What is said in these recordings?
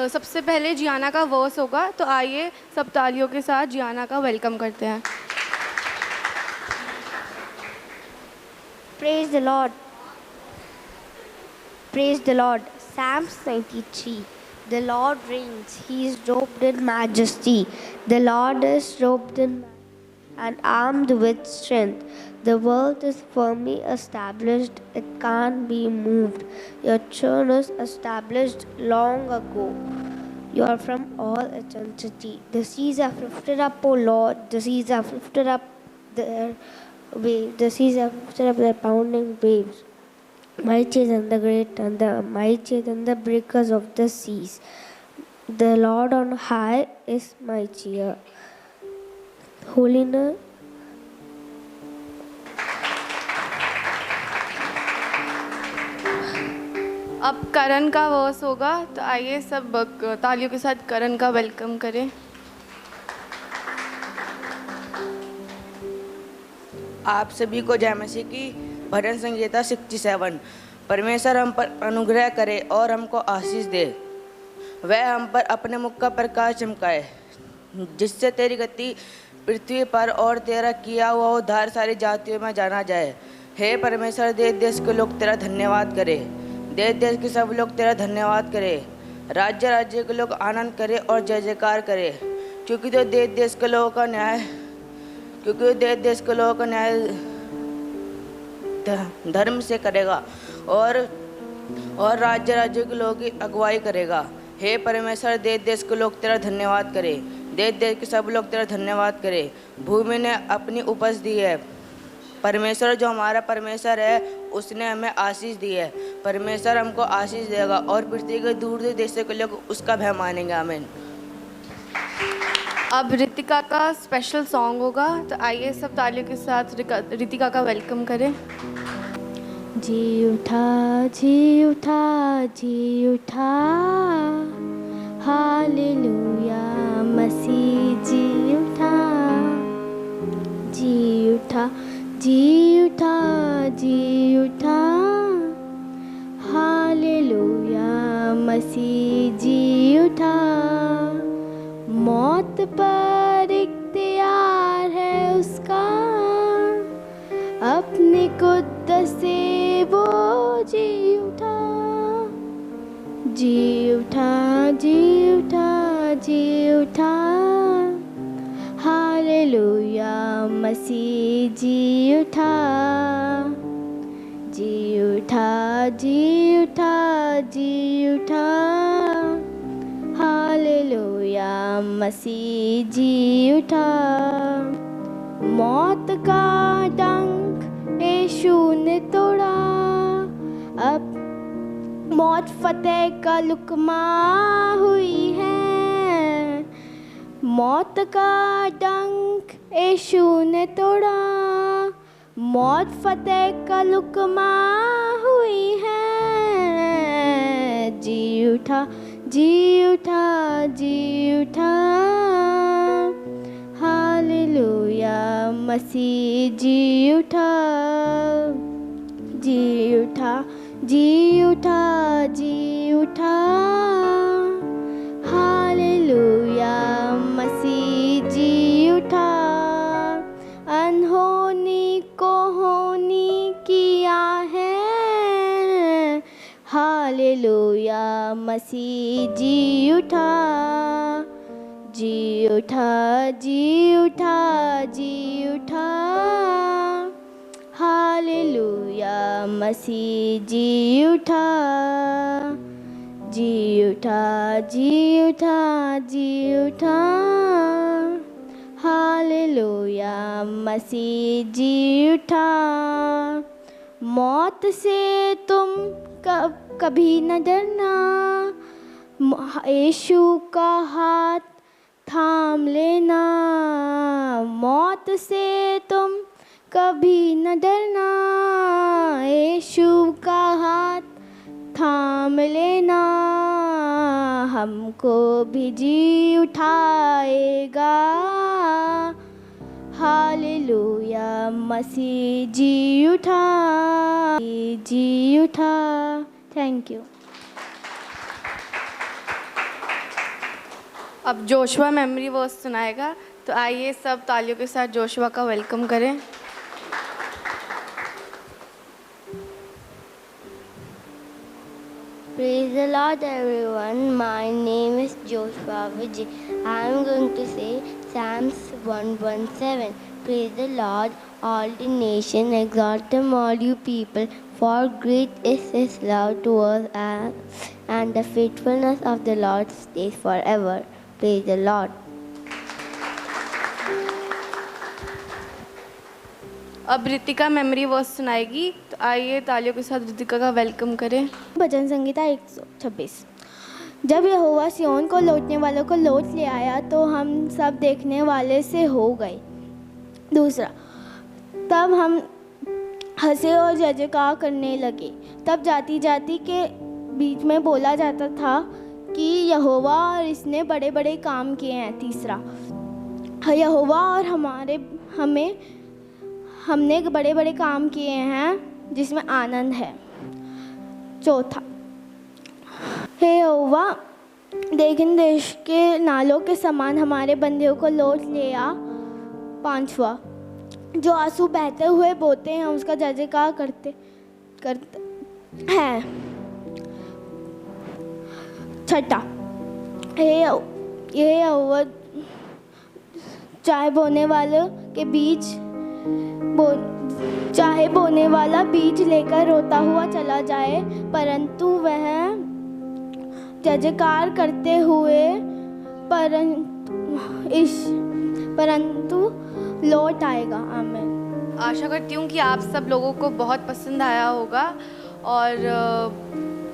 सबसे पहले जियाना का वर्स होगा, तो आइए सब तालियों के साथ जियाना का वेलकम करते हैं। Praise the Lord. Praise the Lord. Psalms 93. The Lord reigns. He is robed in majesty. The Lord is robed in and armed with strength. The world is firmly established. It can't be moved. Your throne is established long ago. You are from all eternity. The seas have lifted up, O Lord. The seas have lifted up their waves. The seas have lifted up their pounding waves. Mightier than the great and the mightier than the breakers of the seas. The Lord on high is mightier. Holiness. अब करण का verse होगा, तो आइए सब तालियों के साथ करण का वेलकम करें। आप सभी को जय मसीह की। भजन संहिता 67। परमेश्वर हम पर अनुग्रह करे और हमको आशीष दे। वह हम पर अपने मुख का प्रकाश चमकाए, जिससे तेरी गति पृथ्वी पर और तेरा किया हुआ उद्धार सारी जातियों में जाना जाए। हे परमेश्वर, देश देश के लोग तेरा धन्यवाद करे। देश देश के सब लोग तेरा धन्यवाद करे। राज्य राज्य के लोग आनंद करे और जय जयकार करे, क्योंकि तो देश देश के लोगों का न्याय धर्म से करेगा और राज्य राज्य के लोगों की अगुवाई करेगा। हे परमेश्वर, देश देश के लोग तेरा धन्यवाद करे। देश देश के सब लोग तेरा धन्यवाद करे। भूमि ने अपनी उपज दी है। परमेश्वर जो हमारा परमेश्वर है, उसने हमें आशीष दी है। परमेश्वर हमको आशीष देगा और पृथ्वी के दूर दूर देशों के लोग उसका भय मानेंगे। आमीन। अब रितिका का स्पेशल सॉन्ग होगा, तो आइए सब तालियों के साथ रितिका का वेलकम करें। जी उठा जी उठा जी उठा, हालेलुया मसीह जी उठा। जी उठा जी उठा जी उठा, हालेलुया मसीह जी उठा। मौत पर इख्तियार है उसका, अपने कुद्दस से वो जी उठा। जी उठा जी उठा जी उठा, हालेलुया मसीह जी उठा। जी उठा जी उठा जी उठा, हालेलुया मसीह जी उठा। मौत का डंक यीशु ने तोड़ा, अब मौत फतेह का लुकमा हुई है। मौत का डंक यीशु ने तोड़ा, मौत फतेह का लुकमा हुई है। जी उठा जी उठा जी उठा, हालेलुया मसीह जी उठा। जी उठा जी उठा जी उठा, हालेलुया मसीह जी उठा। अनहोनी को होनी किया है, हालेलुया मसीह जी उठा। जी उठा जी उठा जी उठा, हालेलुया मसीह जी उठा। जी उठा जी उठा जी उठा, हालेलुया मसीह जी उठा। मौत से तुम कभी न डरना, यीशु का हाथ थाम लेना। मौत से तुम कभी न डरना, यीशु का हाथ थाम लेना। हमको भी जी उठाएगा, हालेलुया मसीह जी उठा। जी उठा। Thank you. अब जोशुआ मेमोरी वर्स सुनाएगा, तो आइए सब तालियों के साथ जोशुआ का वेलकम करें। Praise the Lord, everyone. My name is Joshua Vijay. I am going to say Psalms 117. Praise the Lord, all the nation, exalt him, all you people, for great is his love towards us, and the faithfulness of the Lord stays forever. Praise the Lord. अब Ritika memory verse सुनाएगी, तो आइए तालियों के साथ रितिका का welcome करें। भजन संहिता 126। जब यहोवा सिय्योन को लौटने वालों को लौट ले आया तो हम सब देखने वाले से हो गए। दूसरा, तब हम हंसे और जय जयकार करने लगे। तब जाति जाति के बीच में बोला जाता था कि यहोवा और इसने बड़े बड़े काम किए हैं। तीसरा, यहोवा और हमने बड़े बड़े काम किए हैं जिसमें आनंद है। चौथा, हे यहोवा, देख इन देश के नालों के समान हमारे बंदियों को लौट ले आ। पांचवा, जो आंसू बहते हुए बोते हैं उसका जय जयकार करते हैं। छठा, हे यहोवा, चाहे बोने वाला बीज लेकर रोता हुआ चला जाए, परंतु वह जय जयकार करते हुए परंतु लौट आएगा। आमीन। आशा करती हूँ कि आप सब लोगों को बहुत पसंद आया होगा और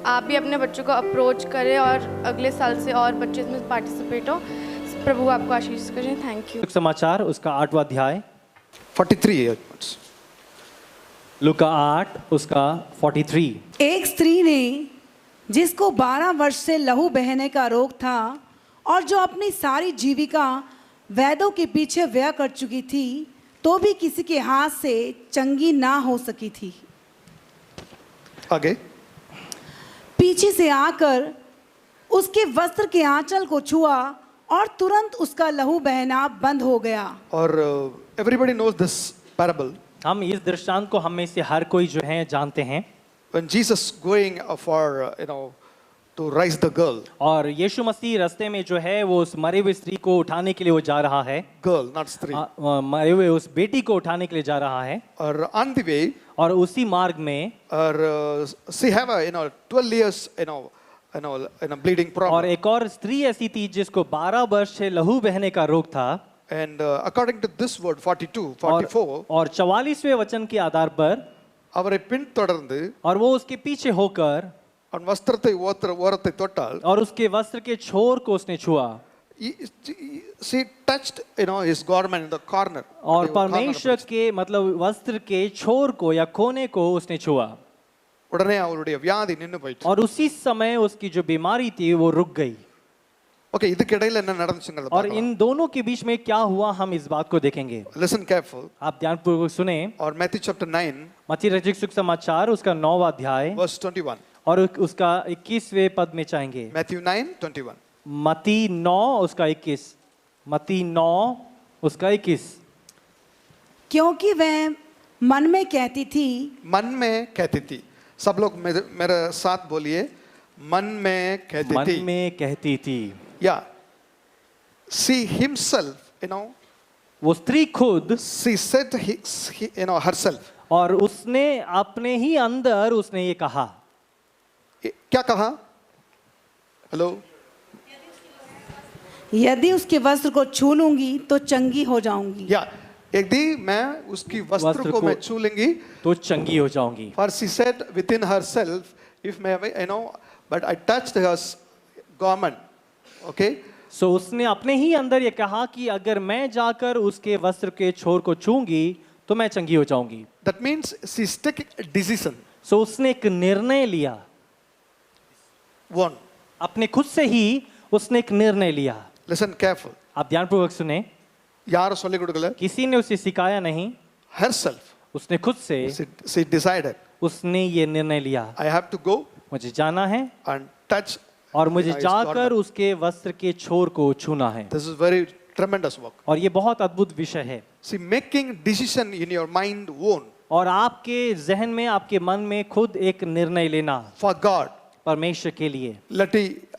आप भी अपने बच्चों को अप्रोच करें और अगले साल से और बच्चे इसमें पार्टिसिपेट हो। प्रभु आपको आशीष करें। Thank you. समाचार उसका 8वां अध्याय 43 लूका 8 उसका 43। एक स्त्री ने जिसको 12 वर्ष से लहू बहने का रोग था और जो अपनी सारी जीविका वैद्यों के पीछे व्यय कर चुकी थी, तो भी किसी के हाथ से चंगी ना हो सकी थी। आगे, पीछे से आकर उसके वस्त्र के आंचल को छुआ और तुरंत उसका लहू बहना बंद हो गया। और everybody knows this parable. हम इस दृष्टांत को हम में से हर कोई जो है जानते हैं। When Jesus going for to raise the girl. और यीशु मसीह रास्ते में जो है वो उस मरे हुए स्त्री को उठाने के लिए वो जा रहा है। Girl, not स्त्री। मरे हुए उस बेटी को उठाने के लिए जा रहा है। और on the way, और उसी मार्ग में और she have a 12 years bleeding problem. और एक और स्त्री ऐसी थी जिसको 12 वर्ष से लहू बहने का रोग था। And according to this word 42, 44, और 44वें वचन के आधार पर அவரை பின்தொடர்ந்து और वो उसके पीछे होकर அவன் वस्त्रத்தை ஓரத்தை தொட்டால் और उसके वस्त्र के छोर को उसने छुआ। she touched his garment in the corner. और परमेश्वर के मतलब वस्त्र के छोर को या कोने को उसने छुआ। உடனே அவருடைய வியாதி நின்னு போயிடுச்சு। और उसी समय उसकी जो बीमारी थी वो रुक गई। ओके, இதுக்கு இடையில என்ன நடந்துச்சுங்கறத और इन दोनों के बीच में क्या हुआ हम इस बात को देखेंगे। Listen careful. आप ध्यानपूर्वक सुने। और मैथ्यू चैप्टर 9 मत्ती रचित सुसमाचार उसका 9वां अध्याय verse 21 और उसका 21वें पद में चाहेंगे। मैथ्यू 9:21 मत्ती 9 उसका 21। मत्ती 9 उसका 21। क्योंकि वह मन में कहती थी। मन में कहती थी। सब लोग मेरे साथ बोलिए, मन में कहती थी। मन में कहती थी। या she himself, वो स्त्री खुद she said herself. और उसने अपने ही अंदर उसने ये कहा। क्या कहा? हेलो, यदि उसके वस्त्र को छू लूंगी तो चंगी हो जाऊंगी। या यदि मैं उसकी वस्त्र को मैं छू लूंगी तो चंगी हो जाऊंगी। For she said within herself, if may but I touched her garment. Okay? So उसने अपने ही अंदर ये कहा कि अगर मैं जाकर उसके वस्त्र के छोर को छूंगी तो मैं चंगी हो जाऊंगी। That means she's taking a decision. So उसने एक निर्णय लिया। One. अपने खुद से ही उसने एक निर्णय लिया। Listen careful. आप ध्यानपूर्वक सुने। यार சொல்லிக் கொடுக்கல, किसी ने उसे सिखाया नहीं। herself. उसने खुद से she decided. उसने ये निर्णय लिया। I have to go मुझे जाना है and touch और मुझे his जाकर garment. उसके वस्त्र के छोर को छूना है। This is very tremendous work. और ये बहुत अद्भुत विषय है। See, making decision in your mind own और आपके जहन में, आपके मन में खुद एक निर्णय लेना for God, परमेश्वर के लिए let it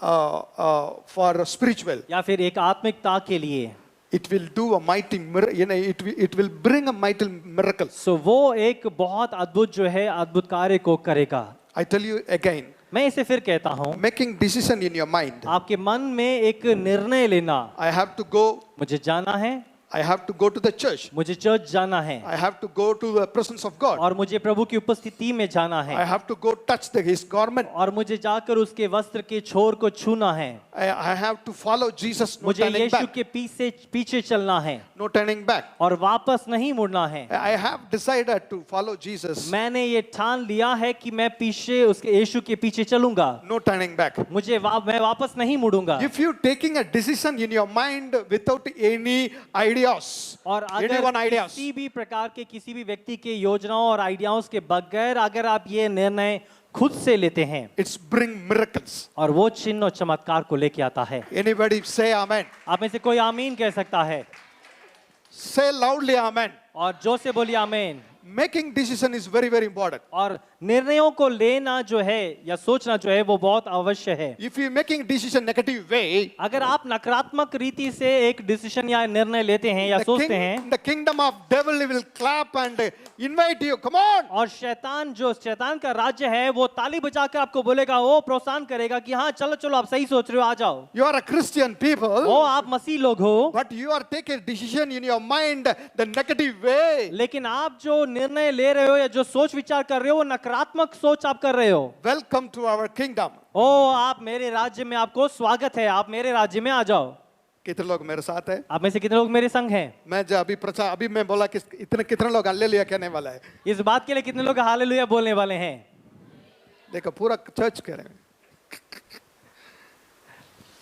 for spiritual, या फिर एक आत्मिकता के लिए, it will do a mighty miracle. You know, it will bring a mighty miracle. सो वो एक बहुत अद्भुत जो है अद्भुत कार्य को करेगा। I tell you again, मैं इसे फिर कहता हूँ, making decision in your mind. आपके मन में एक निर्णय लेना, I have to go. मुझे जाना है, I have to go to the church. मुझे चर्च जाना है, I have to go to the presence of God. और मुझे प्रभु की उपस्थिति में जाना I है, have to go touch his garment. और मुझे जाकर उसके वस्त्र के छोर को छूना है, I have to follow Jesus. No मुझे turning यीशु back. के पीछे चलना है No turning back. और वापस नहीं मुड़ना है। I have decided to follow Jesus. मैंने ये ठान लिया है कि मैं पीछे उसके यीशु के पीछे चलूंगा, No turning back. मैं वापस नहीं मुड़ूंगा। If you're taking a decision in your mind without any ideas, और anyone अगर ideas, किसी भी प्रकार के किसी भी व्यक्ति के योजनाओं और आइडियाओं के बगैर अगर आप ये निर्णय खुद से लेते हैं, it's bring miracles. और वो चिन्ह और चमत्कार को लेके आता है। Anybody say amen? आप में से कोई आमीन कह सकता है? Say loudly amen. और जो से बोलिए आमीन। Making decision is very, very important. और निर्णयों को लेना जो है या सोचना जो है वो बहुत अवश्य है। If you're making decision negative way, अगर आप नकारात्मक रीति से एक डिसीजन या निर्णय लेते हैं या सोचते हैं, the kingdom of devil will clap and invite you. Come on. और शैतान का राज्य है वो ताली बजाकर आपको बोलेगा, वो प्रोत्साहन करेगा कि हाँ चलो चलो आप सही सोच रहे हो, आ जाओ। You are a Christian people, वो आप मसीह लोग हो, but you are taking decision in your mind the negative way. लेकिन आप जो निर्णय ले रहे हो या जो सोच विचार कर रहे हो वो नकारात्मक सोच आप कर रहे हो। Welcome to our kingdom. ओ आप मेरे राज्य में, आपको स्वागत है, आप मेरे राज्य में आ जाओ। कितने लोग मेरे साथ है? आप में से कितने लोग मेरे संग हैं? मैं जो अभी मैं बोला कि कितने लोग हालेलुया कहने वाला है? इस बात के लिए कितने लोग हालेलुया बोलने वाले हैं? देखो पूरा चर्च कह रहे हैं।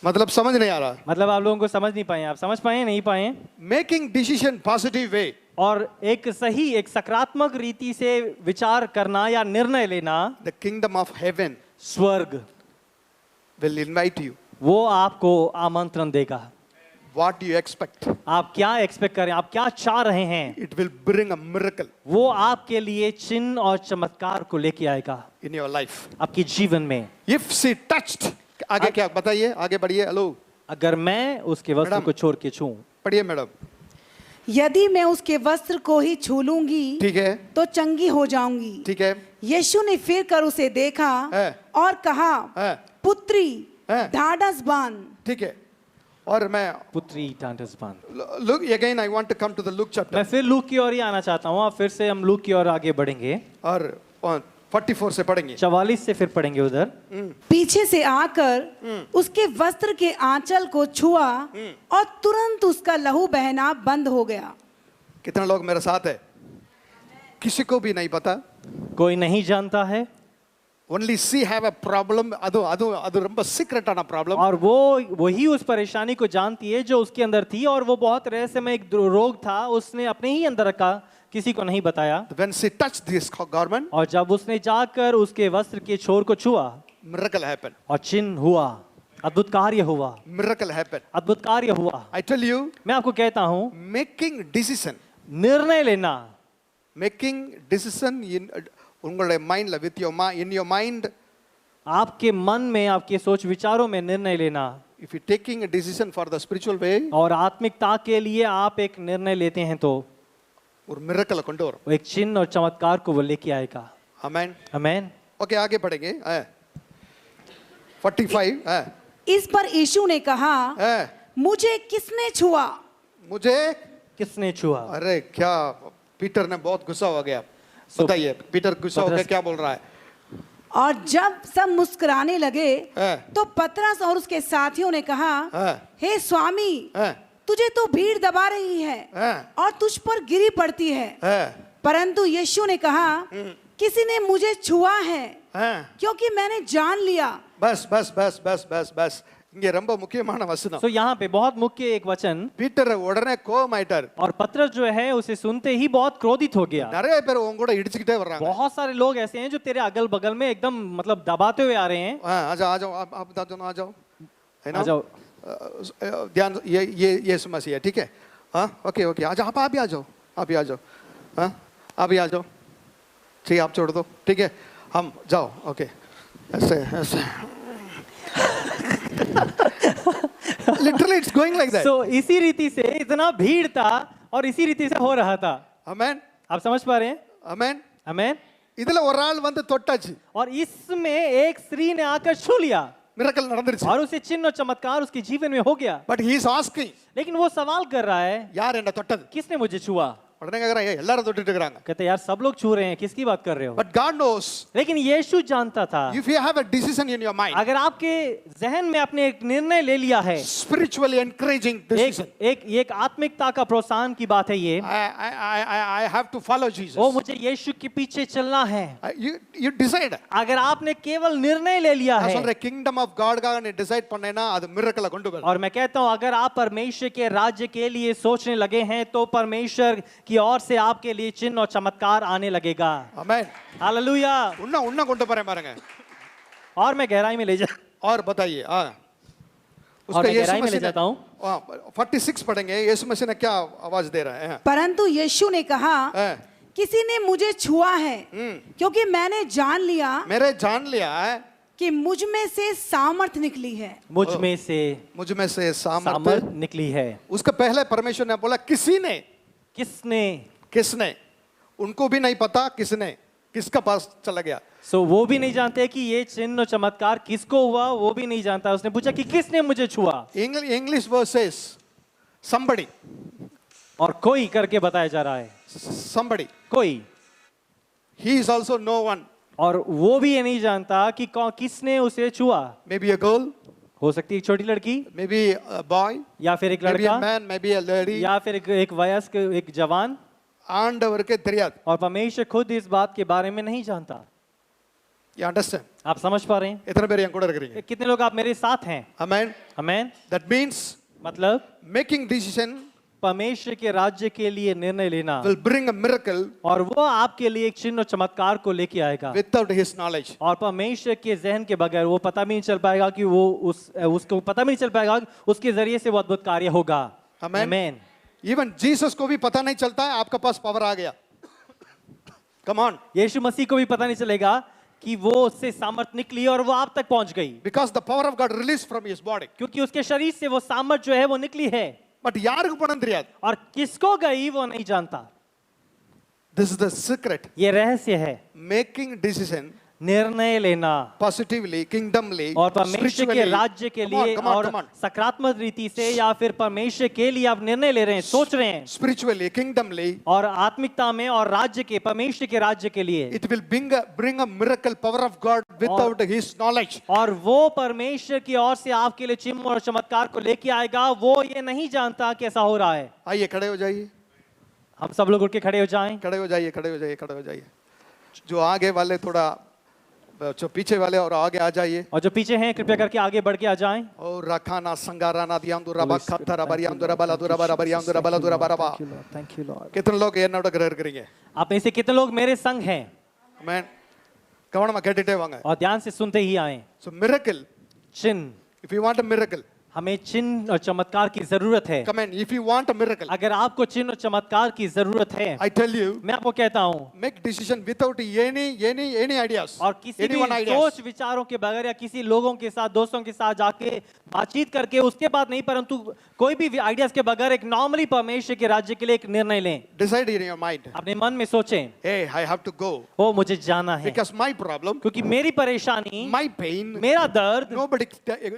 मतलब समझ नहीं आ रहा। मतलब आप लोगों को समझ नहीं पाए, आप समझ पाए नहीं पाए? Making decision positive way. और एक सही, एक सकारात्मक रीति से विचार करना या निर्णय लेना, The kingdom of heaven स्वर्ग will invite you. वो आपको आमंत्रण देगा। What do you expect? आप क्या एक्सपेक्ट करें, आप क्या चाह रहे हैं, It will bring a miracle वो आपके लिए चिन्ह और चमत्कार को लेके आएगा in your life. आपके जीवन में। If she touched, आगे क्या बताइए, आगे बढ़िए। हेलो, अगर मैं उसके वस्त्र मैडम। को छोड़ के छूऊं, पढ़िए मैडम। यदि मैं उसके वस्त्र को ही छू लूंगी ठीक है, तो चंगी हो जाऊंगी। ठीक है, यीशु ने फिर कर उसे देखा है। और कहा, है। पुत्री है। ढाढ़स बांध। ठीक है। और मैं पुत्री ढाढ़स बांध। Look again, I want to come to the Luke chapter. मैं फिर लूक की ओर ही आना चाहता हूँ। फिर से हम लूक की ओर आगे बढ़ेंगे और 44 से पढ़ेंगे। 44 से फिर पढ़ेंगे उधर। पीछे से आकर उसके वस्त्र के आंचल को छुआ और तुरंत उसका लहू बहना बंद हो गया। कितने लोग मेरे साथ है? किसी को भी नहीं पता। कोई नहीं जानता है। Only she have a problem. ಅದು ரொம்ப secret-ஆன problem. और वही उस परेशानी को जानती है जो उसके अंदर थी, और वो बहुत रहस्यमय एक रोग था, उसने अपने ही अंदर रखा, किसी को नहीं बताया। When she touched this garment, और जब उसने जाकर उसके वस्त्र के छोर को छुआ, miracle happened. और चिन्ह हुआ, अद्भुत कार्य हुआ, Miracle happened. अद्भुत कार्य हुआ। I tell you, मैं आपको कहता हूँ, making decision, निर्णय लेना, making decision in उंगले mind with your mind, in your mind. आपके मन में, आपके सोच विचारों में निर्णय लेना। If you taking a decision for the spiritual way, और आत्मिकता के लिए आप एक निर्णय लेते हैं तो और miracle கொண்டு வரும். वो एक चिन्ह और चमत्कार को वो लेके आएगा। Amen. आमेन। ओके, आगे पढ़ेंगे। 45 इस पर यीशु ने कहा, मुझे किसने छुआ? मुझे किसने छुआ? अरे क्या, पीटर ने बहुत गुस्सा हो गया। बताइए, पीटर गुस्सा होकर क्या बोल रहा है? और जब सब मुस्कुराने लगे है। तो पतरस और उसके साथियों ने कहा, है। हे स्वामी, है। तुझे तो भीड़ दबा रही है है। और तुझ पर गिरी पड़ती है। परंतु यीशु ने कहा, किसी ने मुझे छुआ है, क्योंकि मैंने जान लिया। बस बस बस बस बस बस, இங்கே ரொம்ப முக்கியமான வசனம். सो यहाँ पे बहुत मुख्य एक वचन, பீட்டர் உடனே கோவமாயிட்டார். और पतरस जो है उसे सुनते ही बहुत क्रोधित हो गया. நிறைய பேர் உங்க கூட இடிச்சுக்கிட்டே வர்றாங்க. बहुत सारे लोग ऐसे हैं जो तेरे अगल बगल में एकदम मतलब दबाते हुए आ रहे हैं. आ जाओ आ जाओ आप दोनों आ जाओ. आ जाओ. ध्यान ये समस्या है, ठीक है. हाँ ओके ओके आ जाओ, आप भी आ जाओ, आप भी आ जाओ. हाँ आप भी आ जाओ. ठीक है आप छोड़ दो, ठीक है हम जाओ. ओके ऐसे ऐसे literally it's going like that. So इसी रीति से इतना भीड़ था और इसी रीति से हो रहा था. आमेन आप समझ पा रहे हैं? आमेन. आमेन. இதுல ஒரு ஆள் வந்து தொட்டாச்சு, और इसमें एक स्त्री ने आकर छू लिया मिरेकल நடந்துருச்சு. और उसे चिन्ह और चमत्कार उसके जीवन में हो गया. பட் ஹி இஸ் ஆஸ்கிங், लेकिन वो सवाल कर रहा है, யார் என்ன தொட்டது? किसने मुझे छुआ? உடனே கேக்குறாங்க எல்லாரும் தொட்டுட்டு இருக்காங்க. कहते यार सब लोग छू रहे हैं, किसकी बात कर रहे हो? பட் காட் நோஸ், लेकिन यीशु जानता था, if you have a decision in your mind, अगर आपके जहन में आपने एक निर्णय ले लिया है, spiritually encouraging decision, एक आत्मिकता का प्रोत्साहन की बात है ये, I have to follow Jesus. ओ मुझे यीशु के पीछे चलना है. You decide. अगर आपने केवल निर्णय ले लिया நான் है, சொல்றேன் kingdom of God காக நீ டிசைட் பண்ணேனா அது மிரக்கலை கொண்டு வரும். और मैं कहता हूं अगर आप परमेश्वर के राज्य के लिए सोचने लगे हैं तो परमेश्वर की ओर से आपके लिए चिन्ह और चमत्कार आने लगेगा. आमेन. हालेलुया. उन्ना கொண்டு போறேன் பாருங்க. और मैं गहराई में ले जा और बताइए और मैं गहराई में ले जाता हूं. 46 पढ़ेंगे. यीशु मसीह ने क्या आवाज दे रहा है? परंतु यीशु ने कहा, किसी ने मुझे छुआ है क्योंकि मैंने जान लिया मेरे जान लिया है कि मुझ में से सामर्थ निकली है. मुझ में से सामर्थ निकली है. उसके पहले परमेश्वर ने बोला किसी ने. किसने उनको भी नहीं पता किसने, किसका पास चला गया. सो वो भी नहीं जानते कि ये चिन्ह और चमत्कार किसको हुआ, वो भी नहीं जानता. उसने पूछा कि किसने मुझे छुआ. इंग्लिश वर्सेस somebody, और कोई करके बताया जा रहा है. somebody, कोई. he is also no one. और वो भी ये नहीं जानता कि किसने उसे छुआ. maybe a girl, हो सकती है एक छोटी लड़की, maybe a boy, या फिर एक maybe a लड़का, man, maybe a lady. या फिर एक वयस्क, एक जवान. ஆண்டவருக்கு தெரியாது. और परमेश्वर खुद इस बात के बारे में नहीं जानता. You understand? आप समझ पा रहे हैं? எத்தனை பேர் என் கூட இருக்கீங்க? कितने लोग आप मेरे साथ हैं? Amen. आमेन. That means मतलब making decision परमेश्वर के राज्य के लिए निर्णय लेना, will bring a miracle और वो आपके लिए एक चिन्ह और चमत्कार को लेके आएगा. without his knowledge. और परमेश्वर के जहन के बगैर वो पता भी नहीं चल पाएगा कि वो उसको पता भी नहीं चल पाएगा उसके जरिए से वो अद्भुत कार्य होगा. Amen. आमेन. Even Jesus को भी पता नहीं चलता है आपका पास पावर आ गया. Come on. यीशु मसीह को भी पता नहीं चलेगा कि वो उससे सामर्थ निकली और वो आप तक पहुंच गई. Because the power of God released from his body. क्योंकि उसके शरीर से वो सामर्थ जो है वो निकली है. But யாருக்கு பணம் தெரியாது. और किसको गई वो नहीं जानता. This is the secret. ये रहस्य है. Making decision निर्णय लेना positively, kingdomly, और परमेश्वर के राज्य के लिए और come on. सकारात्मक रीति से या फिर परमेश्वर के लिए आप निर्णय ले रहे हैं, सोच रहे हैं, spiritually, kingdomly, और आत्मिकता में और राज्य के परमेश्वर के राज्य के लिए, it will bring a miracle power of God without his knowledge. और वो परमेश्वर की ओर से आपके लिए चिन्ह और चमत्कार को लेके आएगा. वो ये नहीं जानता कैसा हो रहा है. आइए खड़े हो जाइए. हम सब लोग उठ के खड़े हो जाएं. खड़े हो जाइए, खड़े हो जाइए, खड़े हो जाइए. जो आगे वाले थोड़ा, जो पीछे वाले और आगे आ जाइए. और जो पीछे हैं कृपया करके आगे बढ़ के आ जाएं. और रखाना संगाराना दियांदुरा बखतरा बरियांदुरा बलादुरा बरियांदुरा बलादुरा बराबा. Thank you lord. कितने लोग என்னோட கிரர் இருக்கீங்க? आप में से कितने लोग मेरे संग हैं? मैं கவனமா கேட்டுட்டே வாங்க. और ध्यान से सुनते ही आए. So miracle, चिन्ह, if you want a miracle, हमें चिन्ह और चमत्कार की जरूरत है. come on, if you want a miracle, अगर आपको चिन्ह और चमत्कार की जरूरत है, I tell you, मैं आपको कहता हूँ, make decision without any ideas, और किसी भी सोच विचारों के बगैर या किसी लोगों के साथ, दोस्तों के साथ जाके बातचीत करके उसके बाद नहीं, परंतु कोई भी आइडियाज के बगैर एक नॉर्मली परमेश्वर के राज्य के लिए एक निर्णय लें. decide in your mind, अपने मन में सोचें, hey, I have to go, ओ मुझे जाना है, because my problem, क्योंकि मेरी परेशानी, my pain, मेरा दर्द, nobody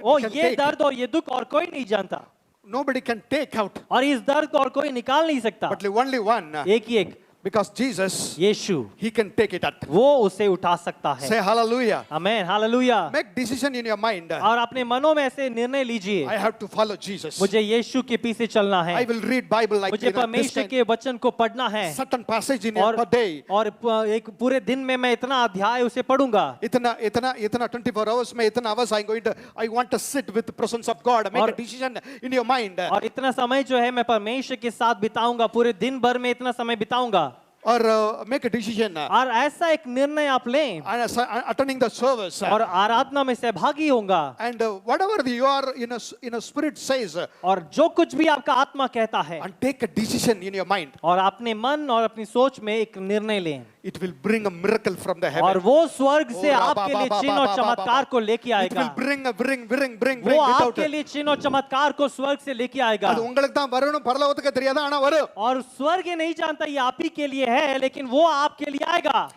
ओ can ये take, दर्द और ये दुख और कोई नहीं जानता, nobody can take out, और इस दर्द को और कोई निकाल नहीं सकता. but only one, एक ही एक Because Jesus, Yeshu He can take it up. वो उसे उठा सकता है। Say hallelujah. Amen, hallelujah. Make decision in your mind. और अपने मनों में ऐसे निर्णय लीजिए, I have to follow Jesus. मुझे यीशु के पीछे चलना है, I will read Bible like मुझे this परमेश्वर के वचन को पढ़ना है, certain passage in your और day. एक पूरे दिन में मैं इतना अध्याय उसे पढ़ूंगा, इतना 24 hours में इतना hours I want to sit with the presence of God. Make a decision in your mind. और इतना समय जो है मैं परमेश्वर के साथ बिताऊंगा, पूरे दिन भर में इतना समय बिताऊंगा। Or make a decision. और ऐसा एक निर्णय आप लें, Attending the service. और आराधना में सहभागी होगा, And whatever you are in a spirit says. और जो कुछ भी आपका आत्मा कहता है, And take a decision in your mind. और अपने मन और अपनी सोच में एक निर्णय लें, It will bring a miracle from the और heaven. वो स्वर्ग से आपके लिए चिन्ह और चमत्कार को लेके It will आएगा। bring वो without आपके लिए चिन्ह और चमत्कार को स्वर्ग से लेके आएगा। அது உங்களுக்கு தான் வரணும் பரலோகத்துக்கு தெரியாதா ஆனா வரும். और स्वर्ग ये नहीं जानता ये आप ही के लिए है, लेकिन वो आपके लिए आएगा,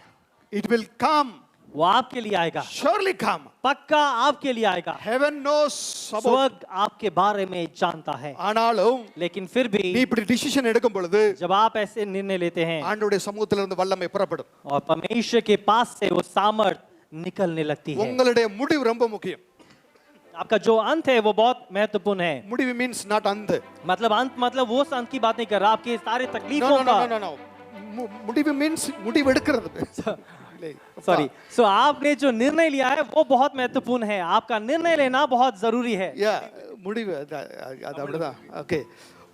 It will come. वो आपके लिए आएगा, Surely come. पक्का आपके लिए आएगा। Heaven knows about. स्वर्ग आपके बारे में जानता है, ஆனாலும் लेकिन फिर நீ भी இப்படி டிசிஷன் எடுக்கும் பொழுது जब आप ऐसे निर्णय लेते हैं ஆண்டவருடைய சமூகத்துல இருந்து வல்லமை புறப்படும். और परमेश्वर के पास से वो सामर्थ निकलने लगती है। உங்களுடைய முடிவு ரொம்ப முக்கியம். आपका जो अंत है वो बहुत महत्वपूर्ण है। முடிவு means not अंत. मतलब अंत मतलब वो अंत की बात नहीं कर रहा, आपके सारे No, तकलीफों no, no, का, no, no, no. முடிவு means முடிவு எடுக்கிறது. सॉरी, सो आपने जो निर्णय लिया है वो बहुत महत्वपूर्ण है, आपका निर्णय लेना बहुत जरूरी है। Yeah, முடிவு அது அப்படிதான். Okay.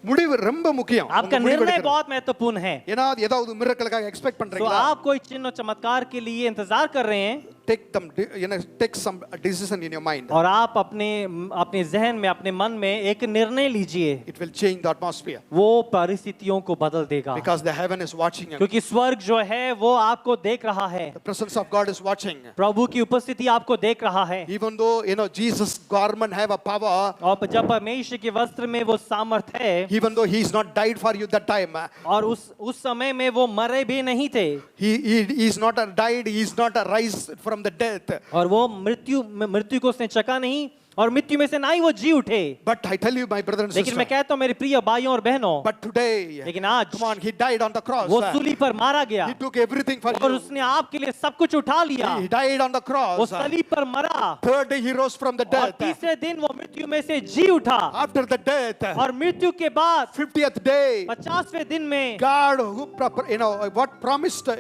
முடிவு ரொம்ப முக்கியம். आपका உங்க முடிவு निर्णय எடுக்கிறது. बहुत महत्वपूर्ण है। ஏன்னா ஏதாவது மிரக்கலுக்காக எக்ஸ்பெக்ட் तो பண்றீங்களா? आप कोई चिन्ह और चमत्कार के लिए इंतजार कर रहे हैं, take some decision in your mind. और आप अपने जहन में, अपने मन में एक निर्णय लीजिए, It will change the atmosphere वो परिस्थितियों को बदल देगा, because the heaven is watching you. क्योंकि स्वर्ग जो है वो आपको देख रहा है, The presence of God is watching. प्रभु की उपस्थिति आपको देख रहा है। Even though Jesus garment have a power, और जब परमेश्वर के वस्त्र में वो सामर्थ है, even though he is not died for you that time, और उस समय में वो मरे भी नहीं थे, he is not died, he is not rise from the death. और वो मृत्यु को उसने चका नहीं, और मृत्यु में से ना ही वो जी उठे। But I tell you, my brother and लेकिन मैं sister, कहता हूँ मेरे प्रिय भाइयों और बहनों, but today, लेकिन आज come on, he died on the cross. वो सूली पर मारा गया, He took everything for और you. उसने आपके लिए सब कुछ उठा लिया, He died on the वो cross. सलीब पर मरा, Third day he rose from the और death. तीसरे दिन वो मृत्यु में से जी उठा, After the death, और मृत्यु के बाद 50th day, 50वें दिन में God who what promised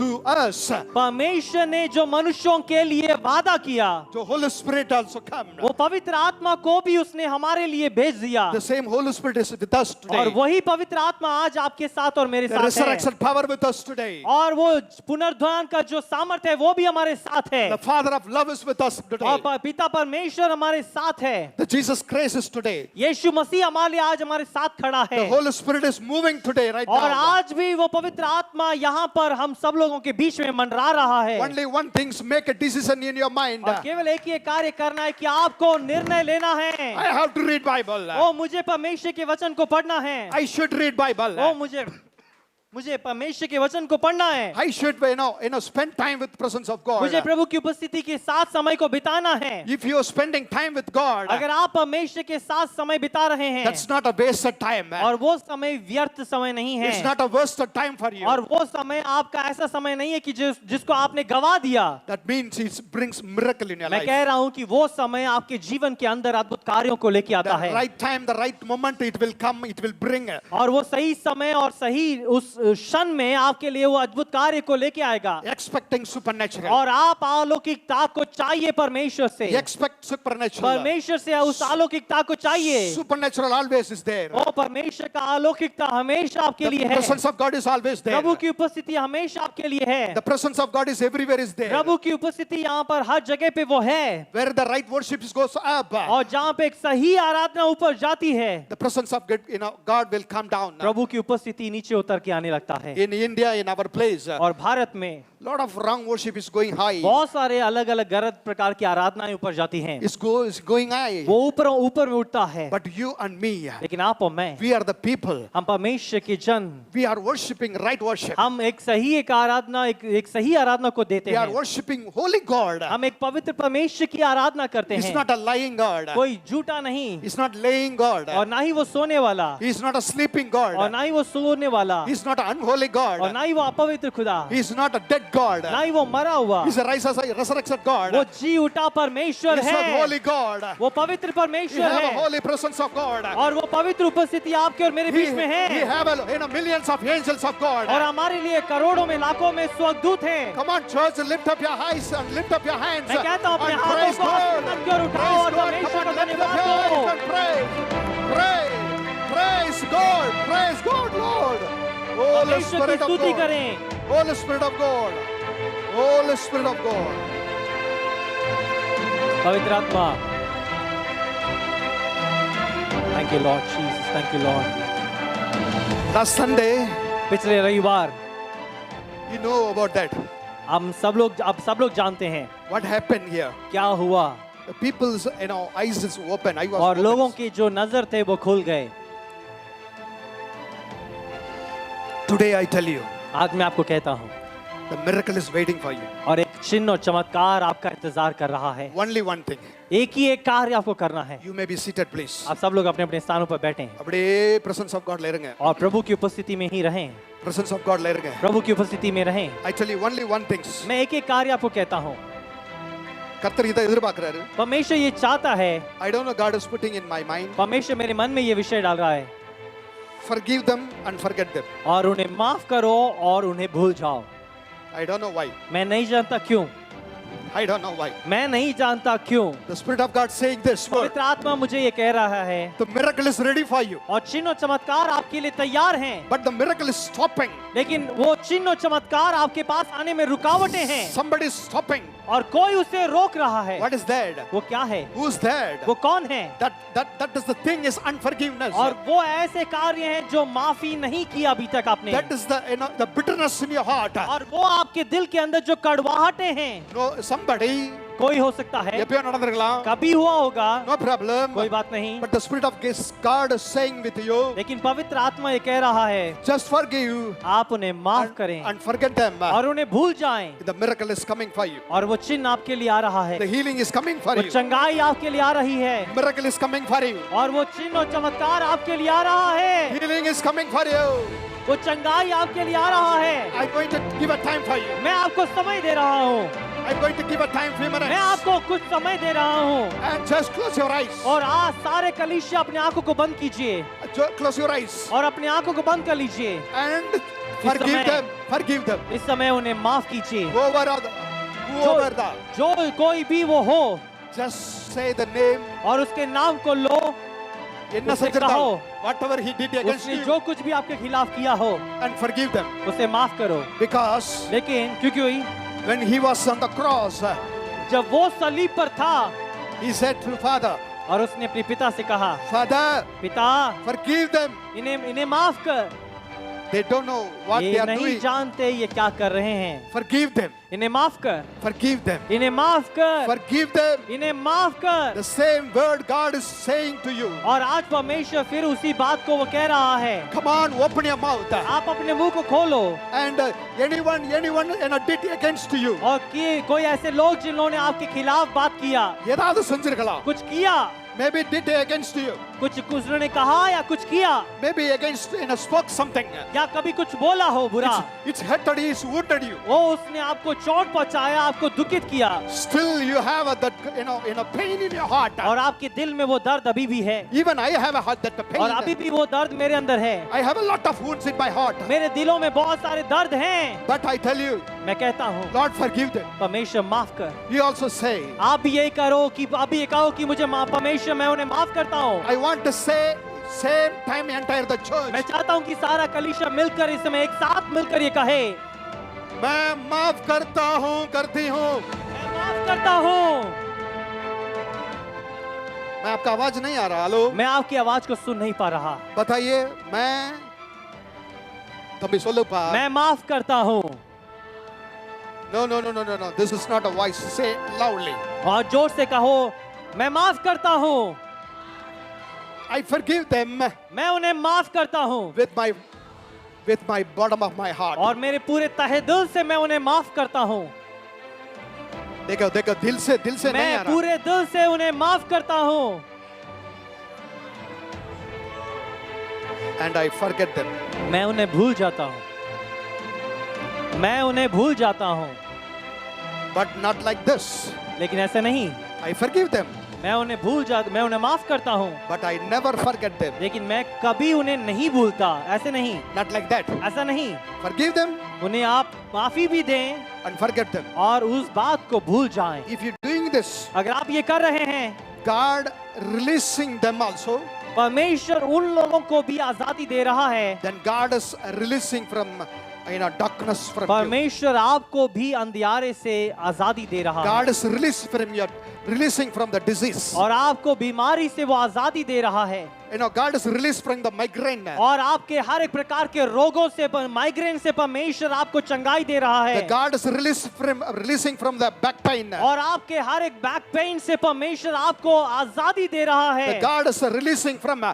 to us, परमेश्वर ने जो मनुष्यों के लिए वादा किया, the Holy Spirit also come. वो पवित्र आत्मा को भी उसने हमारे लिए भेज दिया, The same Holy Spirit is with us और today. वही पवित्र आत्मा आज आपके साथ और मेरे The साथ है, resurrection power with us today. और वो पुनरुत्थान का जो सामर्थ्य है वो भी हमारे साथ है, The Father of love is with us today. और पिता परमेश्वर हमारे साथ है, The Jesus Christ is today. यीशु मसीह हमारे लिए आज हमारे साथ खड़ा The है, Holy Spirit is moving today, right और now. आज भी वो पवित्र आत्मा यहाँ पर हम सब लोगों के बीच में मंडरा रहा है। Only one thing, make a decision in your mind. और केवल एक ही कार्य करना है कि आपको निर्णय लेना है, I have to read Bible. ओ मुझे परमेश्वर के वचन को पढ़ना है, I should read Bible. ओ मुझे परमेश्वर के वचन को पढ़ना है, I should spend time with the presence of God. मुझे प्रभु की उपस्थिति के साथ समय को बिताना है। If you are spending time with God, अगर आप परमेश्वर के साथ समय बिता रहे हैं, that's not a wasted time. और वो समय व्यर्थ समय नहीं है, It's not a wasted time for you. और वो समय आपका ऐसा समय नहीं है कि जिसको आपने गवा दिया। That means it brings miracle in your मैं life. कह रहा हूँ कि वो समय आपके जीवन के अंदर अद्भुत कार्यों को लेके आता The है, right time, the right moment, it will come, it will bring. और वो सही समय और सही उस क्षण में आपके लिए वो अद्भुत कार्य को लेके आएगा, Expecting supernatural. और आप अलौकिकता को चाहिए परमेश्वर से, Expect supernatural. परमेश्वर से उस अलौकिकता को चाहिए। Supernatural always is there. ओ परमेश्वर का अलौकिकता हमेशा आपके लिए The है, presence of God is always there. प्रभु की उपस्थिति हमेशा आपके लिए है, The presence of God is everywhere is there. प्रभु की उपस्थिति यहाँ पर हर जगह पे वो है, Where the right worship goes up, और जहाँ पे एक सही आराधना ऊपर जाती है, the presence of God will come down. प्रभु की उपस्थिति नीचे उतर के आने लगता है। In India, in our place, और भारत में lot of wrong worship is going high. बहुत सारे अलग अलग गलत प्रकार की आराधनाएं ऊपर जाती हैं, It's going high. वो ऊपर ऊपर में उठता है। But you and me, लेकिन आप और मैं, we are the people. हम परमेश्वर के जन, We are worshiping right worship. हम एक सही आराधना को देते We are हैं। worshiping holy God. हम एक पवित्र परमेश्वर की आराधना करते He's हैं। not a lying God. कोई झूठा नहीं, He's not laying God. और ना ही वो सोने वाला, He's not a sleeping और God. ना ही वो सोने वाला, He's not an unholy और God. ना ही वो अपवित्र खुदा, He's not a dead God. ना ही वो मरा हुआ, He's a resurrected God. वो जी उठा परमेश्वर He's not है, holy God. वो पवित्र You परमेश्वर have a है, holy presence of God. और वो पवित्र उपस्थिति आपके और मेरे We बीच में है, have millions of angels of और God. हमारे लिए करोड़ों में लाखों में स्वर्गदूत हैं। Come on, church, lift up your eyes and lift up your hands. मैं कहता हूं अपने And हाथों praise को God. आसमान की ओर उठाओ और Praise God. परमेश्वर Come का on, lift up धन्यवाद your करो। hands and pray. Praise God. Praise God, Lord. Holy परमेश्वर की Spirit of स्तुति God. करें। Holy Spirit of God. Holy Spirit of God. पवित्र आत्मा, thank you Lord Jesus, thank you Lord. Last Sunday, पिछले रविवार you know about that. अब सब लोग जानते हैं What happened here? क्या हुआ, The people's eyes is open. I was और open. लोगों की जो नजर थे वो खुल गए। Today I tell you, आज मैं आपको कहता हूँ, the miracle is waiting for you. और एक चिन्ह और चमत्कार आपका इंतजार कर रहा है। Only one thing. एक ही एक कार्य आपको करना है। You may be seated, please. आप सब लोग अपने अपने स्थानों पर बैठें அப்படியே presence of God ல இருங்க. और प्रभु की उपस्थिति में ही रहें, Presence of God ல இருங்க. प्रभु की उपस्थिति में रहें। I tell you only one thing. मैं एक एक कार्य आपको कहता हूँ। கர்த்தர் இதை எதிர்பார்க்கிறாரு. परमेश्वर ये चाहता है, I don't know, God is putting in my mind. परमेश्वर मेरे मन में ये विषय डाल रहा है, Forgive them and forget them. और उन्हें माफ करो और उन्हें भूल जाओ। I don't know why. मैं नहीं जानता क्यों, I don't know why. मैं नहीं जानता क्यों। The Spirit of God saying this word. पवित्र आत्मा मुझे ये कह रहा है, The miracle is ready for you. और चिन्ह और चमत्कार आपके लिए तैयार हैं, But the miracle is stopping. लेकिन वो चिन्ह और चमत्कार आपके पास आने में रुकावटें हैं, Somebody is stopping. और कोई उसे रोक रहा है। What is that? वो क्या है, Who's that? वो कौन है? That is the thing is unforgiveness. और वो ऐसे कार्य हैं जो माफी नहीं किया अभी तक आपने, That is the bitterness in your heart. और वो आपके दिल के अंदर जो कड़वाहटें हैं। No, somebody, कोई हो सकता है, எப்பயோ நடந்திருக்கலாம். कभी हुआ होगा, No problem. कोई बात नहीं, But the Spirit of God is saying with you, लेकिन पवित्र आत्मा ये कह रहा है, just forgive आप उन्हें माफ करें and forget them. और उन्हें भूल जाएं, The miracle is coming for you. और वो चिन्ह आपके लिए आ रहा है, The healing is coming for वो you. चंगाई आपके लिए आ रही है, Miracle is coming for you. और वो चिन्ह और चमत्कार आपके लिए आ रहा है, Healing is coming for you. वो चंगाई आपके लिए आ रहा है। I'm going to give a time for you. मैं आपको समय दे रहा हूँ, I'm going to give a time, few minutes. मैं आपको कुछ समय दे रहा हूँ, And just close your eyes. और आज सारे कलीसिया अपने आंखों को बंद कीजिए, Close your eyes. और अपने आंखों को बंद कर लीजिए, And forgive समय- them. Forgive them. इस समय उन्हें माफ कीजिए। Whoever the. जो कोई भी वो हो, Just say the name. और उसके नाम को लो, என்ன उसे செஞ்சிருந்தாலும், कहो, whatever he did against उसने you, जो कुछ भी आपके खिलाफ किया हो, and forgive them. उसे माफ करो। Because लेकिन क्योंकि when he was on the cross, जब वो सलीब पर था, he said to Father, और उसने अपने पिता से कहा, Father, पिता forgive them. इन्हें माफ कर, They don't know what they ये are नहीं doing. जानते ये क्या कर रहे हैं। Forgive them. इन्हें माफ कर, Forgive them. इन्हें माफ कर, Forgive them. इन्हें माफ कर। The same word God is saying to you. और आज परमेश्वर फिर उसी बात को वो कह रहा है, Come on, open your mouth. आप अपने मुंह को खोलो, And anyone did against you. और कि कोई ऐसे लोग जिन्होंने आपके खिलाफ बात किया, ஏதாவது செஞ்சிருக்கலாம். कुछ किया, Maybe did against you. कुछ उन्होंने कहा या कुछ किया, Maybe against spoke something. या कभी कुछ बोला हो बुरा, It's hurted you, it's wounded you. वो उसने आपको चोट पहुंचाया, आपको दुखित किया, Still you have that pain in your heart. और आपके दिल में वो दर्द अभी भी है, Even I have a heart that pain. और अभी भी वो दर्द मेरे अंदर है। I have a lot of wounds in my heart. मेरे दिलों में बहुत सारे दर्द हैं। But I tell you, मैं कहता हूँ, Lord forgive them. परमेश्वर माफ कर। You also say, आप भी यही करो कि अभी ये कहो कि मुझे परमेश्वर मैं उन्हें माफ करता हूँ। I want to say same time entire the church. मैं चाहता हूँ कि सारा कलीसिया मिलकर इस समय एक साथ मिलकर ये कहे, मैं माफ करता हूँ, करती हूँ। मैं माफ करता हूँ। मैं आपका आवाज नहीं आ रहा। हेलो, मैं आपकी आवाज को सुन नहीं पा रहा। बताइए, मैं तभी सोलूपा। मैं माफ करता हूँ। No, no, no, no, no, no. This is not a voice. Say loudly. और जोर से कहो, मैं माफ करता हूँ, I forgive them मैं उन्हें माफ करता हूँ, with my bottom of my heart. और मेरे पूरे तहे दिल से मैं उन्हें माफ करता हूँ। देखो देखो, दिल से नहीं आ मैं रहा. पूरे दिल से उन्हें माफ करता हूँ, And I forget them. मैं उन्हें भूल जाता हूँ, मैं उन्हें भूल जाता हूँ, But not like this. लेकिन ऐसे नहीं, I forgive them, मैं उन्हें माफ करता हूँ, but I never forget them. लेकिन मैं कभी उन्हें नहीं भूलता। ऐसे नहीं, Not like that. ऐसा नहीं, Forgive them उन्हें आप माफी भी दें and forget them. और उस बात को भूल जाएं। If you're doing this, अगर आप ये कर रहे हैं, God releasing them also, परमेश्वर उन लोगों को भी आजादी दे रहा है, then God is releasing from darkness from you. परमेश्वर आपको भी अंधियारे से आजादी दे रहा है, God is releasing from the disease. और आपको बीमारी से वो आजादी दे रहा है, God is released from the migraine. और आपके हर एक प्रकार के रोगों से, माइग्रेन से परमेश्वर आपको चंगाई दे रहा है, The God is releasing from the back pain. और आपके हर एक बैक पेन से परमेश्वर आपको आजादी दे रहा The है, God is releasing from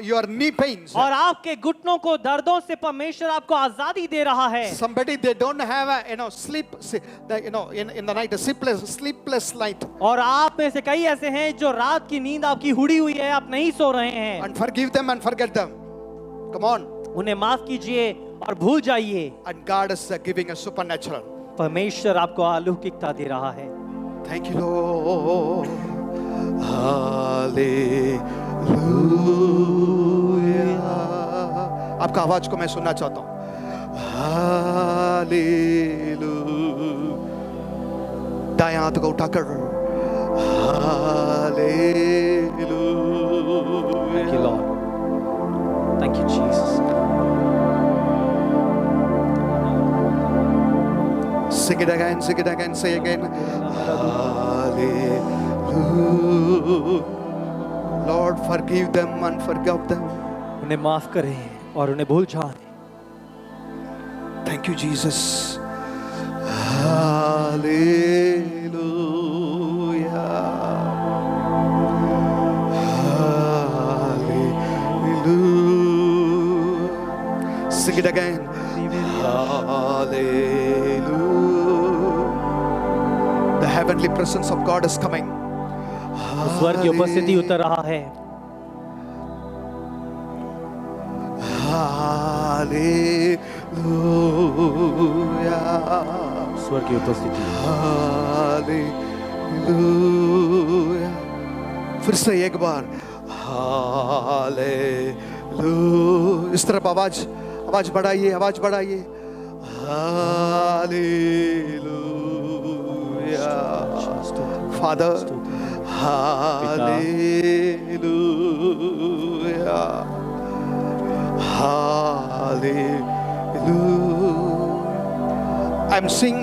your knee pains. और आपके घुटनों को दर्दों से परमेश्वर आपको आजादी दे रहा है। Somebody, they don't have sleep, in the night, a sleepless night. और आप में से कई ऐसे हैं जो रात की नींद आपकी हुड़ी हुई है, आप नहीं सो रहे हैं। And forgive them and forget them. Come on. उन्हें माफ कीजिए और भूल जाइए। And God is giving a supernatural. परमेश्वर आपको अलौकिकता दे रहा है। Thank you, Lord. Hallelujah. आपका आवाज को मैं सुनना चाहता हूँ। Hallelujah. दाएं हाथ को उठाकर Hallelujah. Thank you, Lord. Thank you, Jesus. Sing it again, say again. Hallelujah. Lord, forgive them and forgive them. उन्हें माफ करें और उन्हें भूल जाएं। Thank you, Jesus. Hallelujah. Hallelujah. Sing it again. Hallelujah. The heavenly presence of God is coming. स्वर्ग की उपस्थिति उतर रहा है। Hallelujah. स्वर्ग की उपस्थिति। Hallelujah. फिर से एक बार Hallelujah. इस तरफ आवाज बढ़ाइए, Hallelujah. Father, Hallelujah. Hallelujah. I'm seeing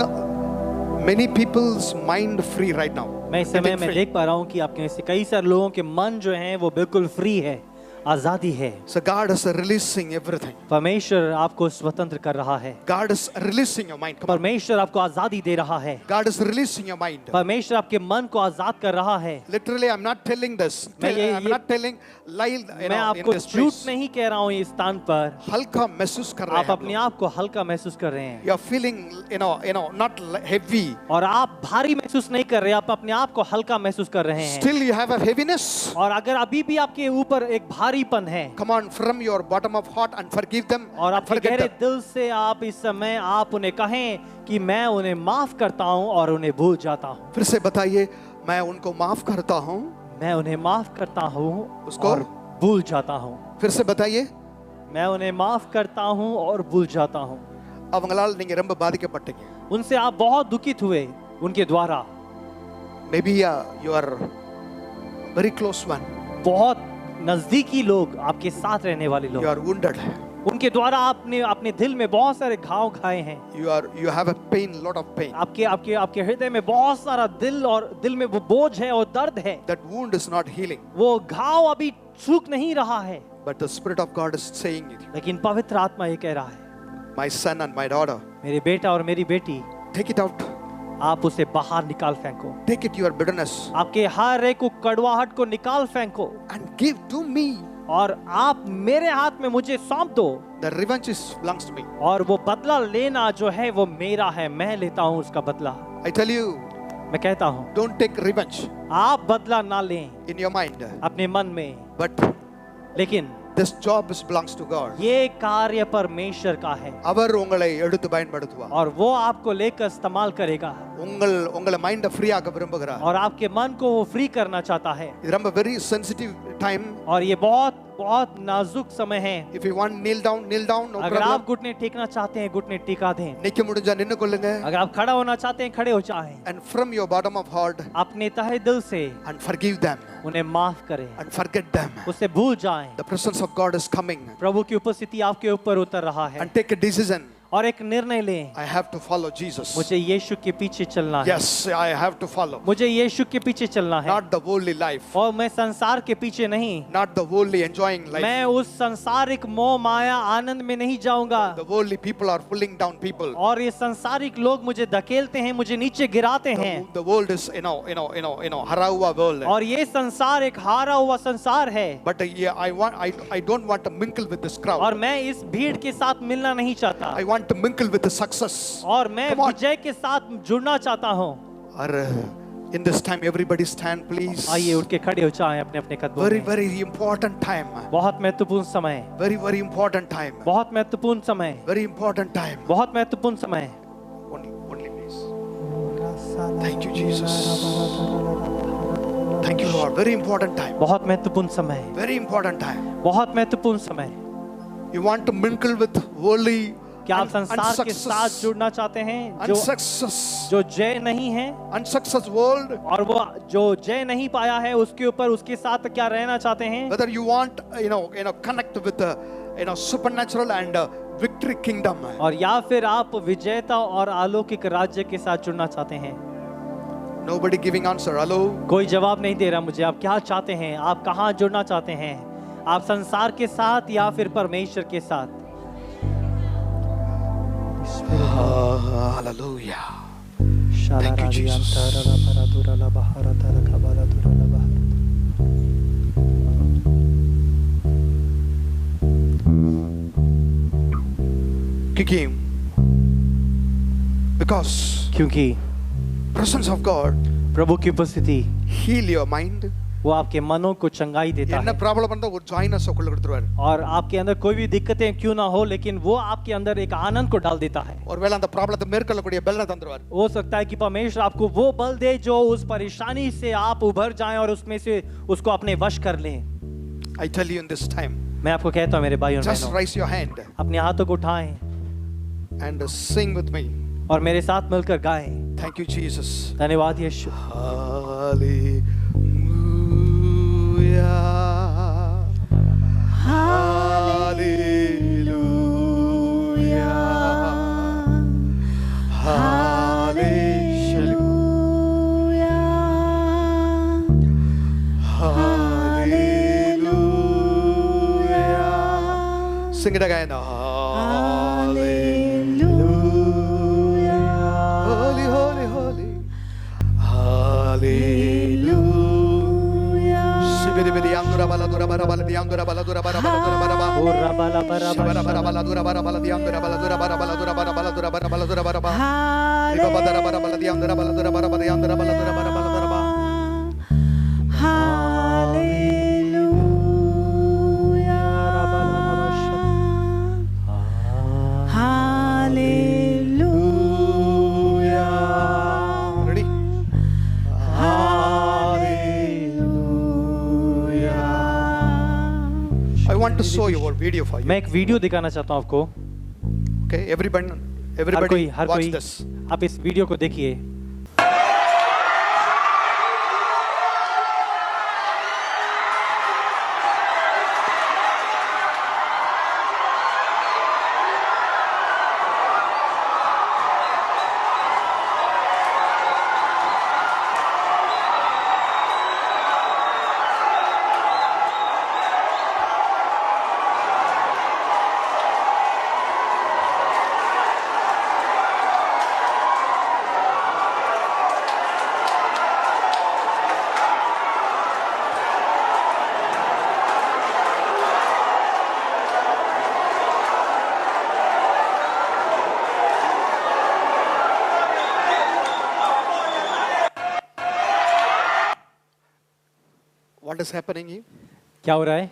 many people's mind free right now. मैं इस समय में देख पा रहा हूँ कि आपके में से कई सारे लोगों के मन जो हैं वो बिल्कुल फ्री है, आजादी है। So God is releasing everything. परमेश्वर आपको स्वतंत्र कर रहा है। God is releasing your mind. Come on. परमेश्वर आपको आजादी दे रहा है। God is releasing your mind. परमेश्वर आपके मन को आजाद कर रहा है। Literally, I'm not telling this. I'm not telling lie. मैं आपको झूठ नहीं कह रहा हूँ इस स्थान पर। हल्का महसूस कर रहे हैं आप अपने आप को हल्का महसूस कर रहे हैं। You're feeling, not heavy. और आप भारी महसूस नहीं कर रहे, आप अपने आप को हल्का महसूस कर रहे हैं। Still, you have a heaviness. और अगर अभी भी आपके ऊपर एक भारीपन है, Come on, from your bottom of heart and forgive them. और and आपके forget गहरे them. दिल से आप इस समय आप उन्हें कहें कि मैं उन्हें माफ करता हूँ और उन्हें भूल जाता हूँ। फिर से बताइए, मैं उनको माफ करता हूँ, मैं उन्हें माफ करता हूँ उसको? और भूल जाता हूँ। फिर से बताइए. मैं उन्हें माफ करता हूँ और भूल जाता हूँ। அவங்களால் நீங்க ரொம்ப பாதிக்கப்பட்டீங்க. उनसे आप बहुत दुखित हुए उनके द्वारा। Maybe you are very close one. बहुत नजदीकी लोग, आपके साथ रहने वाले You लोग, are wounded. उनके द्वारा आपने अपने दिल में बहुत सारे घाव खाए हैं। You have a pain, lot of pain. आपके हृदय में बहुत सारा दिल में वो बोझ है और दर्द है। That wound is not healing. वो घाव अभी सूख नहीं रहा है। But the Spirit of God is saying it. लेकिन पवित्र आत्मा ये कह रहा है, My son and my daughter, मेरे बेटा और मेरी बेटी, take it out. आप उसे बाहर निकाल फेंको। Take it your bitterness आपके हर एक कड़वाहट को निकाल फेंको and give to me. और आप मेरे हाथ में मुझे सौंप दो। The revenge belongs to me. और वो बदला लेना जो है वो मेरा है, मैं लेता हूँ उसका बदला। I tell you, मैं कहता हूँ don't take revenge आप बदला ना लें in your mind. अपने मन में, But लेकिन this job belongs to God. ये कार्य परमेश्वर का है அவர் உங்களை எடுத்து பயன்படுத்துவார். और वो आपको लेकर इस्तेमाल करेगा உங்களை மைண்ட ஃப்ரீ ஆக்க விரும்புகிறார். और आपके मन को वो फ्री करना चाहता है। இது ரொம்ப very sensitive time. और ये बहुत बहुत नाजुक समय है। If you want kneel down, no अगर problem. आप घुटने टेकना चाहते हैं घुटने टिका दें। நிக்க முடிஞ்சா நின்னு கொள்ளுங்க. अगर आप खड़ा होना चाहते हैं खड़े हो जाएं। And from your bottom of heart अपने तहे दिल से and forgive them उन्हें माफ करें, and forget them. उससे भूल जाएं। The presence of God is coming. प्रभु की उपस्थिति आपके ऊपर उतर रहा है And take a decision. और एक निर्णय लें, I have to follow Jesus. मुझे यीशु के पीछे चलना है। Yes, I have to follow. मुझे यीशु के पीछे चलना है। Not the worldly life. और मैं संसार के पीछे नहीं, Not the worldly enjoying life. मैं उस संसारिक मोह माया आनंद में नहीं जाऊंगा। The worldly people are pulling down people. और ये संसारिक लोग मुझे धकेलते हैं, मुझे नीचे गिराते हैं। The world is, हरा हुआ world. और ये संसार एक हारा हुआ संसार है। But I don't want to mingle with this crowd. और मैं इस भीड़ के साथ मिलना नहीं चाहता। I want to mingle with the success. और मैं Come on. विजय के साथ जुड़ना चाहता हूँ। और in this time everybody stand please. आइए उठ के खड़े हो जाएं अपने अपने कदमों Very में। very important time. बहुत महत्वपूर्ण समय, Very very important time. बहुत महत्वपूर्ण समय, Very important time. बहुत महत्वपूर्ण समय। Only please. Thank you Jesus. Thank you Lord. Very important time. बहुत महत्वपूर्ण समय, Very important time. बहुत महत्वपूर्ण समय। You want to mingle with worldly क्या आप संसार के साथ जुड़ना चाहते हैं जो जय नहीं है, unsuccess world? और वो जो जय नहीं पाया है उसके ऊपर उसके साथ क्या रहना चाहते हैं? Whether you want connect with the supernatural and victory kingdom. और या फिर आप विजेता और अलौकिक राज्य के साथ जुड़ना चाहते हैं? Nobody giving answer. Hello. कोई जवाब नहीं दे रहा मुझे। आप क्या चाहते हैं? आप कहाँ जुड़ना चाहते हैं? आप संसार के साथ या फिर परमेश्वर के साथ? Hallelujah. Thank you, Jesus. Because क्योंकि presence of God प्रभु की उपस्थिति heal your mind. वो आपके मनों को चंगाई देता என்ன है। ப்ராப்ளம் இருந்தா ஒரு ஜாயினஸ் உள்ள கொடுத்துருவாரு. और आपके अंदर कोई भी दिक्कतें क्यों ना हो, लेकिन वो आपके अंदर एक आनंद को डाल देता है। ஒருவேளை அந்த ப்ராப்ளத்தை மேற்கொள்ளக்கூடிய பலனை தந்துருவார். हो सकता है कि परमेश्वर आपको वो बल दे जो उस परेशानी से आप उभर जाएं और उसमें से उसको अपने वश कर लें। I tell you in this time, मैं आपको कहता हूँ मेरे भाइयों और just बहनों, raise your hand अपने हाथों को उठाएं and sing with me. और मेरे साथ मिलकर गाएं। Thank you Jesus. धन्यवाद यीशु। Hallelujah. Sing it again. Hallelujah. Holy, holy, holy. Hallelujah. Sibidi andura bala dura bara bala di andura bala dura bara bala dura bara bara. Ora bala bara Bara bara bala dura bara bala di andura bala dura bara bala dura bara bala dura bara bala dura bara bara. Riba bara bara bala di andura bala dura bara bara di andura bala dura bara bala dura bara. Ready? I want to show you a video for you. मैं एक video दिखाना चाहता हूँ आपको। Okay, everybody हर watch कोई this. आप इस video को देखिए। What is happening here? क्या हो रहा है?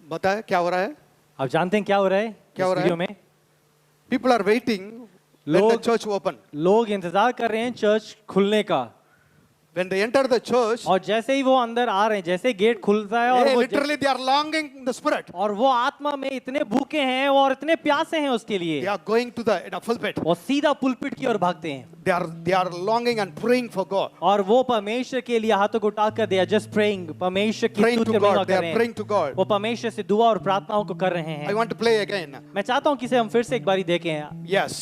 बताए क्या हो रहा है? आप जानते हैं क्या हो रहा है क्या इस हो रहा है? वीडियो में? People are waiting when the लोग- church open. लोग इंतजार कर रहे हैं चर्च खुलने का, When they enter the church, और जैसे ही वो अंदर आ रहे हैं, जैसे गेट खुलता है और hey, वो literally they are longing in the spirit. और वो आत्मा में इतने भूखे हैं और इतने प्यासे हैं उसके They लिए, are going to the pulpit. वो सीधा पुलपिट की ओर भागते हैं They are longing and praying for God. और वो परमेश्वर के लिए हाथों को उठाकर दे जस्ट प्रेइंग, परमेश्वर की Praying स्तुति to और महिमा God. They कर are रहे हैं। praying to God. वो परमेश्वर से दुआ और प्रार्थनाओं को कर रहे I हैं। want to play again. मैं चाहता हूँ कि इसे हम फिर से एक बारी देखें। Yes.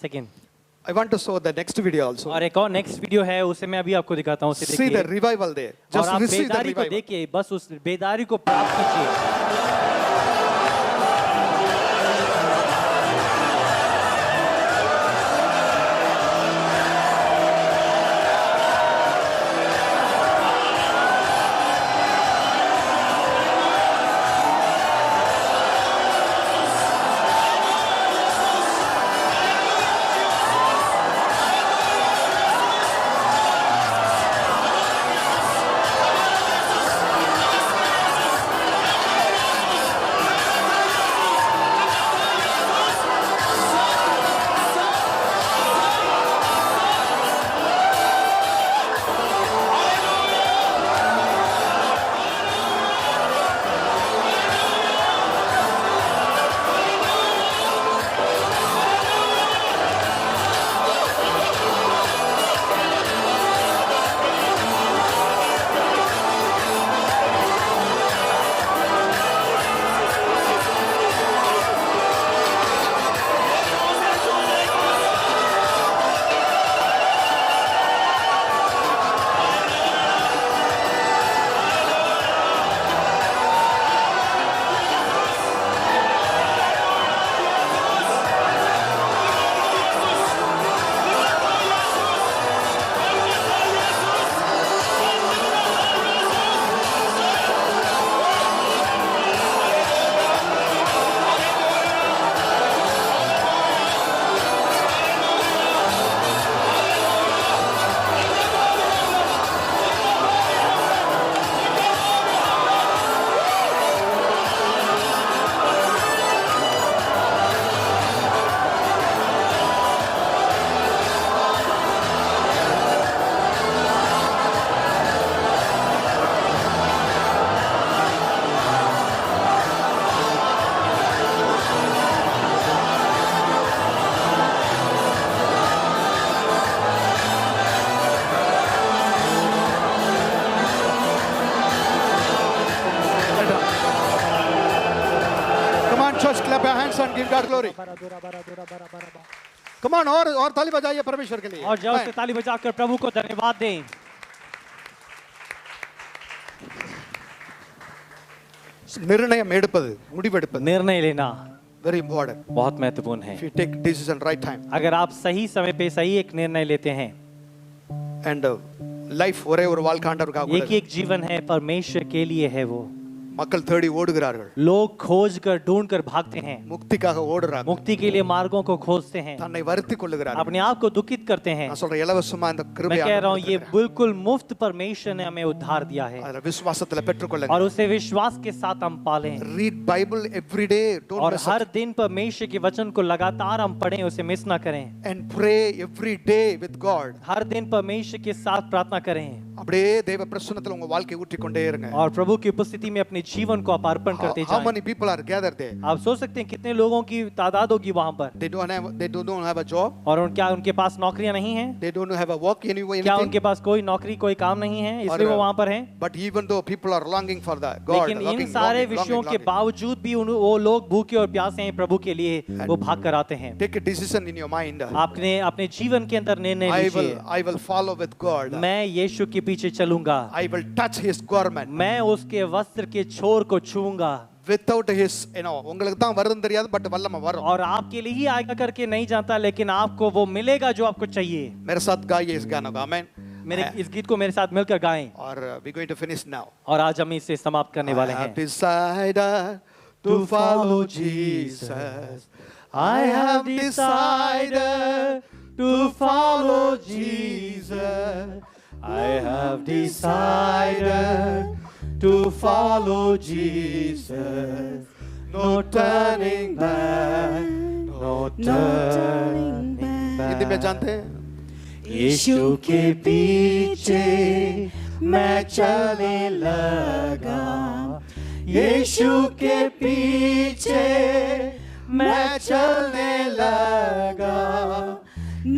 Second I want to show the next video also. और एक और नेक्स्ट वीडियो है, उसे मैं अभी आपको दिखाता हूँ, उसे See the देखिए revival there. और Just आप receive the बेदारी को revival. देखिए, बस उस बेदारी को प्राप्त कीजिए। Church, clap your hands and give God glory. Come on, और ताली बजाइए परमेश्वर के लिए. और जाओ उससे ताली बजाकर प्रभु को धन्यवाद दें। निर्णय எடுப்பது முடிவெடுப்பது निर्णय लेना very important. बहुत महत्वपूर्ण है। If you take decision right time अगर आप सही समय पे सही एक निर्णय लेते हैं, and life ஒரே ஒரு வாழ்க்கை ஆண்டவருக்காக एक ही एक जीवन है, परमेश्वर के लिए है वो। மக்கள் தேடி ஓடுகிறார்கள். लोग खोज कर ढूंढ कर भागते हैं, முக்திக்காக ஓடுறாங்க. मुक्ति के लिए मार्गों को खोजते हैं, தன்னை வருத்திக் கொள்ளுகிறார்கள். अपने आप को दुखित करते हैं। நான் சொல்றேன் இலவசமா இந்த मैं கிருபையை कह रहा हूँ ये ஆண்டவர் बिल्कुल मुफ्त परमेश्वर ने हमें उद्धार दिया है அதுல விசுவாசத்துல பெற்றுக்கொள்ளுங்க. और उसे विश्वास के साथ हम पालें Read Bible every day. Don't और miss हर it. दिन परमेश्वर के वचन को लगातार हम पढ़ें, उसे मिस ना करें। And pray every day with God. हर दिन परमेश्वर के साथ प्रार्थना करें। அப்படியே தேவ பிரசன்னத்துல உங்க வாழ்க்கை ஊற்றிக்கொண்டே இருங்க. और प्रभु की उपस्थिति में अपने जीवन को आप अर्पण करते How जाएं। many people are gathered there? आप सोच सकते हैं कितने लोगों की तादाद होगी वहां पर, They don't have a job. और क्या उनके पास नौकरियां नहीं हैं? They don't have a work anywhere. क्या उनके पास कोई नौकरी कोई काम नहीं है इसलिए वो वहां पर हैं? But even though people are longing for the God, लेकिन इन सारे विषयों के बावजूद भी वो लोग भूखे और प्यासे हैं प्रभु के लिए, वो भाग कर आते हैं। take a decision in your mind. आपने अपने जीवन के अंदर निर्णय लीजिए, I will follow with God. मैं यीशु के पीछे चलूंगा, I will touch his garment. मैं उसके वस्त्र के छोर को छूऊंगा। Without his, உங்களுக்கு தான் வருதுன்னு தெரியாது, but வல்லமை வரும். और आपके लिए ही आएगा करके नहीं जानता, लेकिन आपको वो मिलेगा जो आपको चाहिए। मेरे साथ गाइए इस गाना को, आमेन। मेरे इस गीत को मेरे साथ मिलकर गाएं। और we going to finish now. और आज हम इसे समाप्त करने वाले I have हैं। decided to follow Jesus. I have decided to follow Jesus. I have decided to follow Jesus. No turning back, no turning back. Hindi में जानते हैं? यीशु के पीछे मैं चलने लगा, यीशु के पीछे मैं चलने लगा,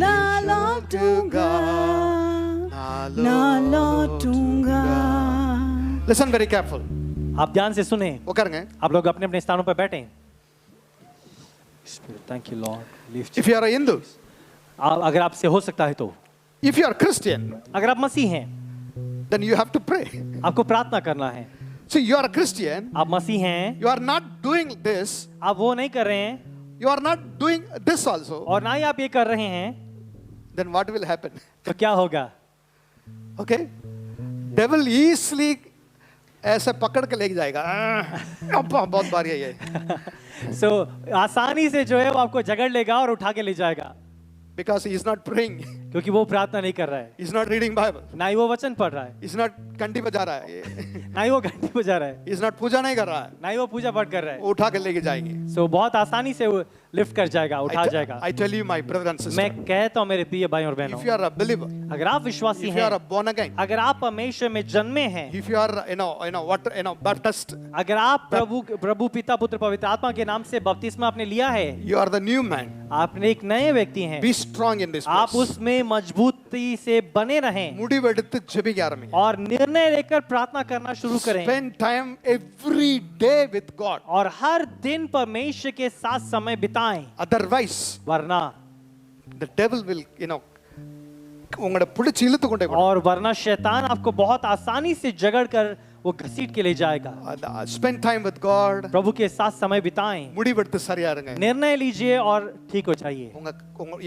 ना लौटूंगा, ना लौटूंगा। Listen very careful. आप ध्यान से सुने। वो करेंगे। आप लोग अपने अपने स्थानों पर बैठें। Thank you Lord. If you are a Hindu, अगर आपसे हो सकता है तो, if you are Christian, अगर आप मसीह हैं, then you have to pray. आपको प्रार्थना करना है। So you are a Christian, आप मसीह हैं, you are not doing this, आप वो नहीं कर रहे हैं, you are not doing this also, और ना ही आप ये कर रहे हैं, then what will happen? तो क्या होगा? Okay? Devil easily ऐसे पकड़ के लेके जाएगा। अब्बा बहुत भारी है ये। So आसानी से जो है वो आपको जकड़ लेगा और उठा के ले जाएगा, Because he is not praying, क्योंकि वो प्रार्थना नहीं कर रहा है, he is not reading Bible, ना ही वो वचन पढ़ रहा है, he is not घंटी बजा रहा है, ना ही वो घंटी बजा रहा है, he is not पूजा नहीं कर रहा है, ना ही वो पूजा पाठ कर रहा है। वो उठा के लेके जाएंगे। So बहुत आसानी से वो लिफ्ट कर जाएगा, उठा जाएगा। I tell you my brother and sister, मैं कहता हूँ मेरे प्रिय भाई और बहनों, if you are a believer, अगर आप विश्वासी if you are a हैं, born again, अगर आप परमेश्वर में जन्मे हैं, if you are baptized, अगर आप प्रभु पिता पुत्र पवित्र आत्मा के नाम से बपतिस्मा आपने लिया है, you are the new man. आपने एक नए व्यक्ति हैं, Be strong in this place. आप उसमें मजबूती से बने रहें முடிவெடுத்து ஜெபிக்க ஆரம்பிங்க. और निर्णय लेकर प्रार्थना करना शुरू करें, Spend time every day with God. और हर दिन परमेश्वर के साथ समय बिताएं, Otherwise, वरना the devil will, உங்களை பிடிச்சு இழுத்து கொண்டே போகும். और वरना शैतान आपको बहुत आसानी से जगड़ कर वो घसीट के ले जाएगा। Spend time with God. प्रभु के साथ समय बिताएं, முடிவெடுத்து சரியா இருங்க. निर्णय लीजिए और ठीक हो जाइए।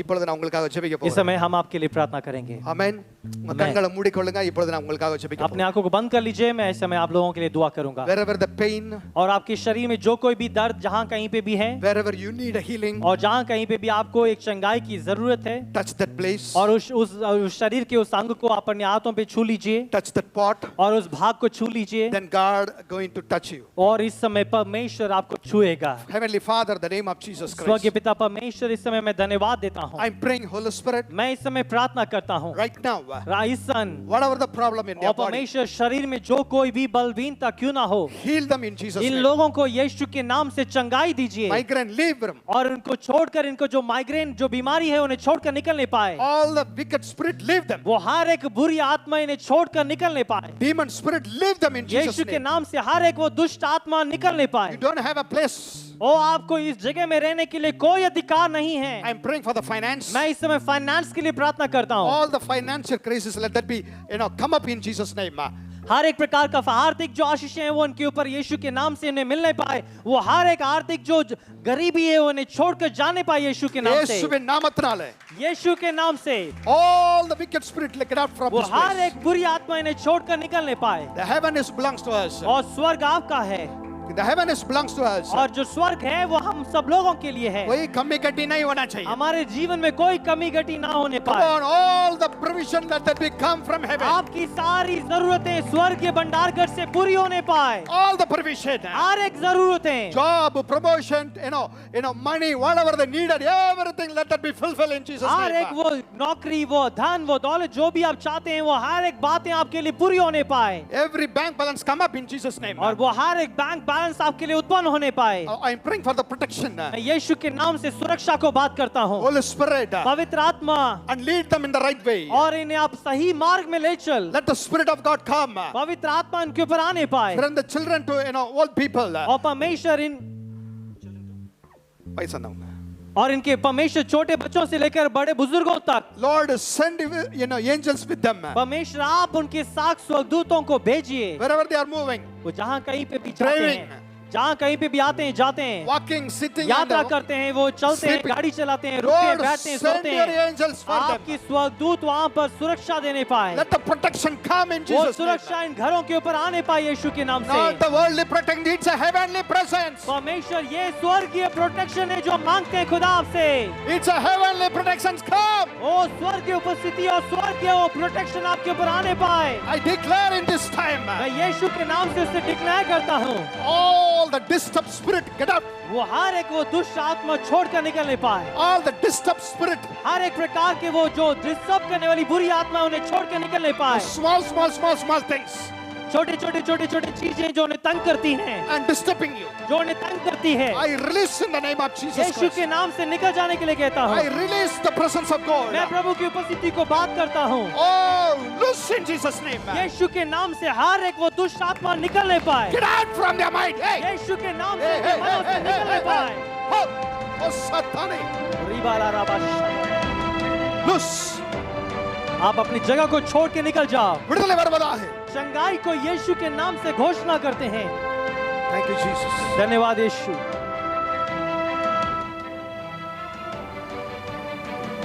இப்பொழுது நான் உங்களுக்காக ஜெபிக்க इस போகிறேன். समय हम आपके लिए प्रार्थना करेंगे। ஆமென். உங்க கண்களை மூடிக்கொள்ளுங்க. இப்பொழுது நான் உங்களுக்காக ஜெபிக்க अपने போகிறேன். आंखों को बंद कर लीजिए, मैं इस समय आप लोगों के लिए दुआ करूंगा। Wherever the pain, और आपके शरीर में जो कोई भी दर्द जहां कहीं पे भी है, wherever you need a healing, और जहां कहीं पे भी आपको एक चंगाई की जरूरत है, touch that place. और उस शरीर के उस अंग को अपने हाथों पे छू लीजिए, touch that pot. और उस भाग को छू लीजिए, Then God going to touch you. और इस समय परमेश्वर आपको छुएगा। Heavenly Father, the name of Jesus स्वर्गीय Christ. पिता परमेश्वर, इस समय मैं धन्यवाद देता हूँ। I'm praying, Holy Spirit, मैं इस समय प्रार्थना करता हूँ, right now, राइसन, whatever the problem in और your body, परमेश्वर शरीर में जो कोई भी बलवीनता क्यों ना हो, heal them in Jesus' in name. लोगों को यीशु के नाम से चंगाई दीजिए, Migraine, leave them. और उनको छोड़कर, इनको जो माइग्रेन जो बीमारी है उन्हें छोड़कर निकल नहीं पाए, All the wicked spirit, leave them. वो हर एक बुरी आत्मा इन्हें छोड़कर निकल नहीं पाए, Demon spirit, leave them in Jesus' यीशु के name. नाम से हर एक वो दुष्ट आत्मा निकल नहीं You पाए। don't have a place. ओ आपको इस जगह में रहने के लिए कोई अधिकार नहीं है। I'm praying for the finance. मैं इस समय फाइनेंस के लिए प्रार्थना करता हूँ, All the financial crisis, let that be, come up in Jesus' name. हर एक प्रकार का आर्थिक जो आशीषें हैं वो उनके ऊपर यीशु के नाम से उन्हें मिल नहीं पाए, वो हर एक आर्थिक जो गरीबी है वो उन्हें छोड़कर जाने पाए यीशु के नाम से, यीशुविன் நாமத்தினாலே यीशु के नाम से all the wicked spirit, get out from वो this हर place. एक बुरी आत्मा इन्हें छोड़कर निकल नहीं पाए। The heaven is belongs to us. और स्वर्ग आपका है, The heaven is belongs to us. और जो स्वर्ग है वो हम सब लोगों के लिए है। कोई कमी कटी नहीं होना चाहिए। हमारे जीवन में कोई कमी घटी ना होने Come पाए। on, all the provision that we come from heaven. आपकी सारी जरूरतें स्वर्ग के भंडारघर से पूरी होने पाए। All the provision. हर एक जरूरतें, Job, promotion, money, whatever they needed, everything let that be fulfilled in Jesus' हर एक name. वो नौकरी, वो धन, वो दौलत जो भी आप चाहते हैं वो हर एक बातें आपके लिए पूरी होने पाए। Every bank balance come up in Jesus' name. और वो हर एक बैंक बैलेंस आपके लिए उत्पन्न होने पाए। I'm praying for the protection. मैं यीशु के नाम से सुरक्षा को बात करता हूँ। Holy Spirit, पवित्र आत्मा, and lead them in the right way. और इन्हें आप सही मार्ग में ले चल। Let the Spirit of God come. पवित्र आत्मा इनके ऊपर आने पाए। Send the children to all people. और परमेश्वर इन पैसा ना और इनके परमेश्वर छोटे बच्चों से लेकर बड़े बुजुर्गों तक, Lord, send angels with them. परमेश्वर आप उनके साथ स्वर्गदूतों को भेजिए। Wherever they are moving, वो जहाँ कहीं पे भी जाते Driving. हैं, जहाँ कहीं पे भी आते हैं जाते हैं, walking, sitting, यात्रा and करते हैं, वो चलते हैं, sleeping. गाड़ी चलाते हैं, रुकते हैं, Lord, बैठते हैं, send सोते your हैं। angels for them. आपकी स्वर्गदूत वहाँ पर सुरक्षा देने पाए। Let the protection come in वो Jesus' name. सुरक्षा इन घरों के ऊपर आने पाए यीशु के नाम Not से। the worldly protection, it's a heavenly presence. परमेश्वर ये स्वर्गीय प्रोटेक्शन है जो हम मांगते हैं खुदा आपसे। It's a heavenly protection. Come. ओ स्वर्गीय उपस्थिति और स्वर्गीय वो प्रोटेक्शन आपके ऊपर आने पाए। I declare in this time, मैं यीशु के नाम से उससे डिक्लेयर करता हूँ, all the disturbed spirit, get out. वो हर एक वो दुष्ट आत्मा छोड़कर निकलने पाए। All the disturbed spirit, हर एक प्रकार के वो जो डिस्टर्ब करने वाली बुरी आत्मा उन्हें छोड़कर निकलने पाए। small things, छोटे चीजें जो उन्हें तंग करती हैं, and disturbing you. जो उन्हें तंग करती है, I release in the name of Jesus Yeshu Christ. के नाम से निकल जाने के लिए कहता I हूँ। release the presence of God. मैं प्रभु की उपस्थिति को बात करता हूँ। Oh, loose in Jesus' name. यीशु के नाम से हर एक वो दुष्ट आत्मा निकलने पाए। Get out from their mind. Hey, यीशु के नाम से hey, उनके hey, मनों से hey, निकलने hey, पाए। hey. Oh, Satani. रिबाला राबा शमा। Loose. आप अपनी जगह को छोड़ के निकल जाओ। विడుదల बरबदा है. चंगाई को यीशु के नाम से घोषणा करते हैं। Thank you, Jesus. धन्यवाद यीशु।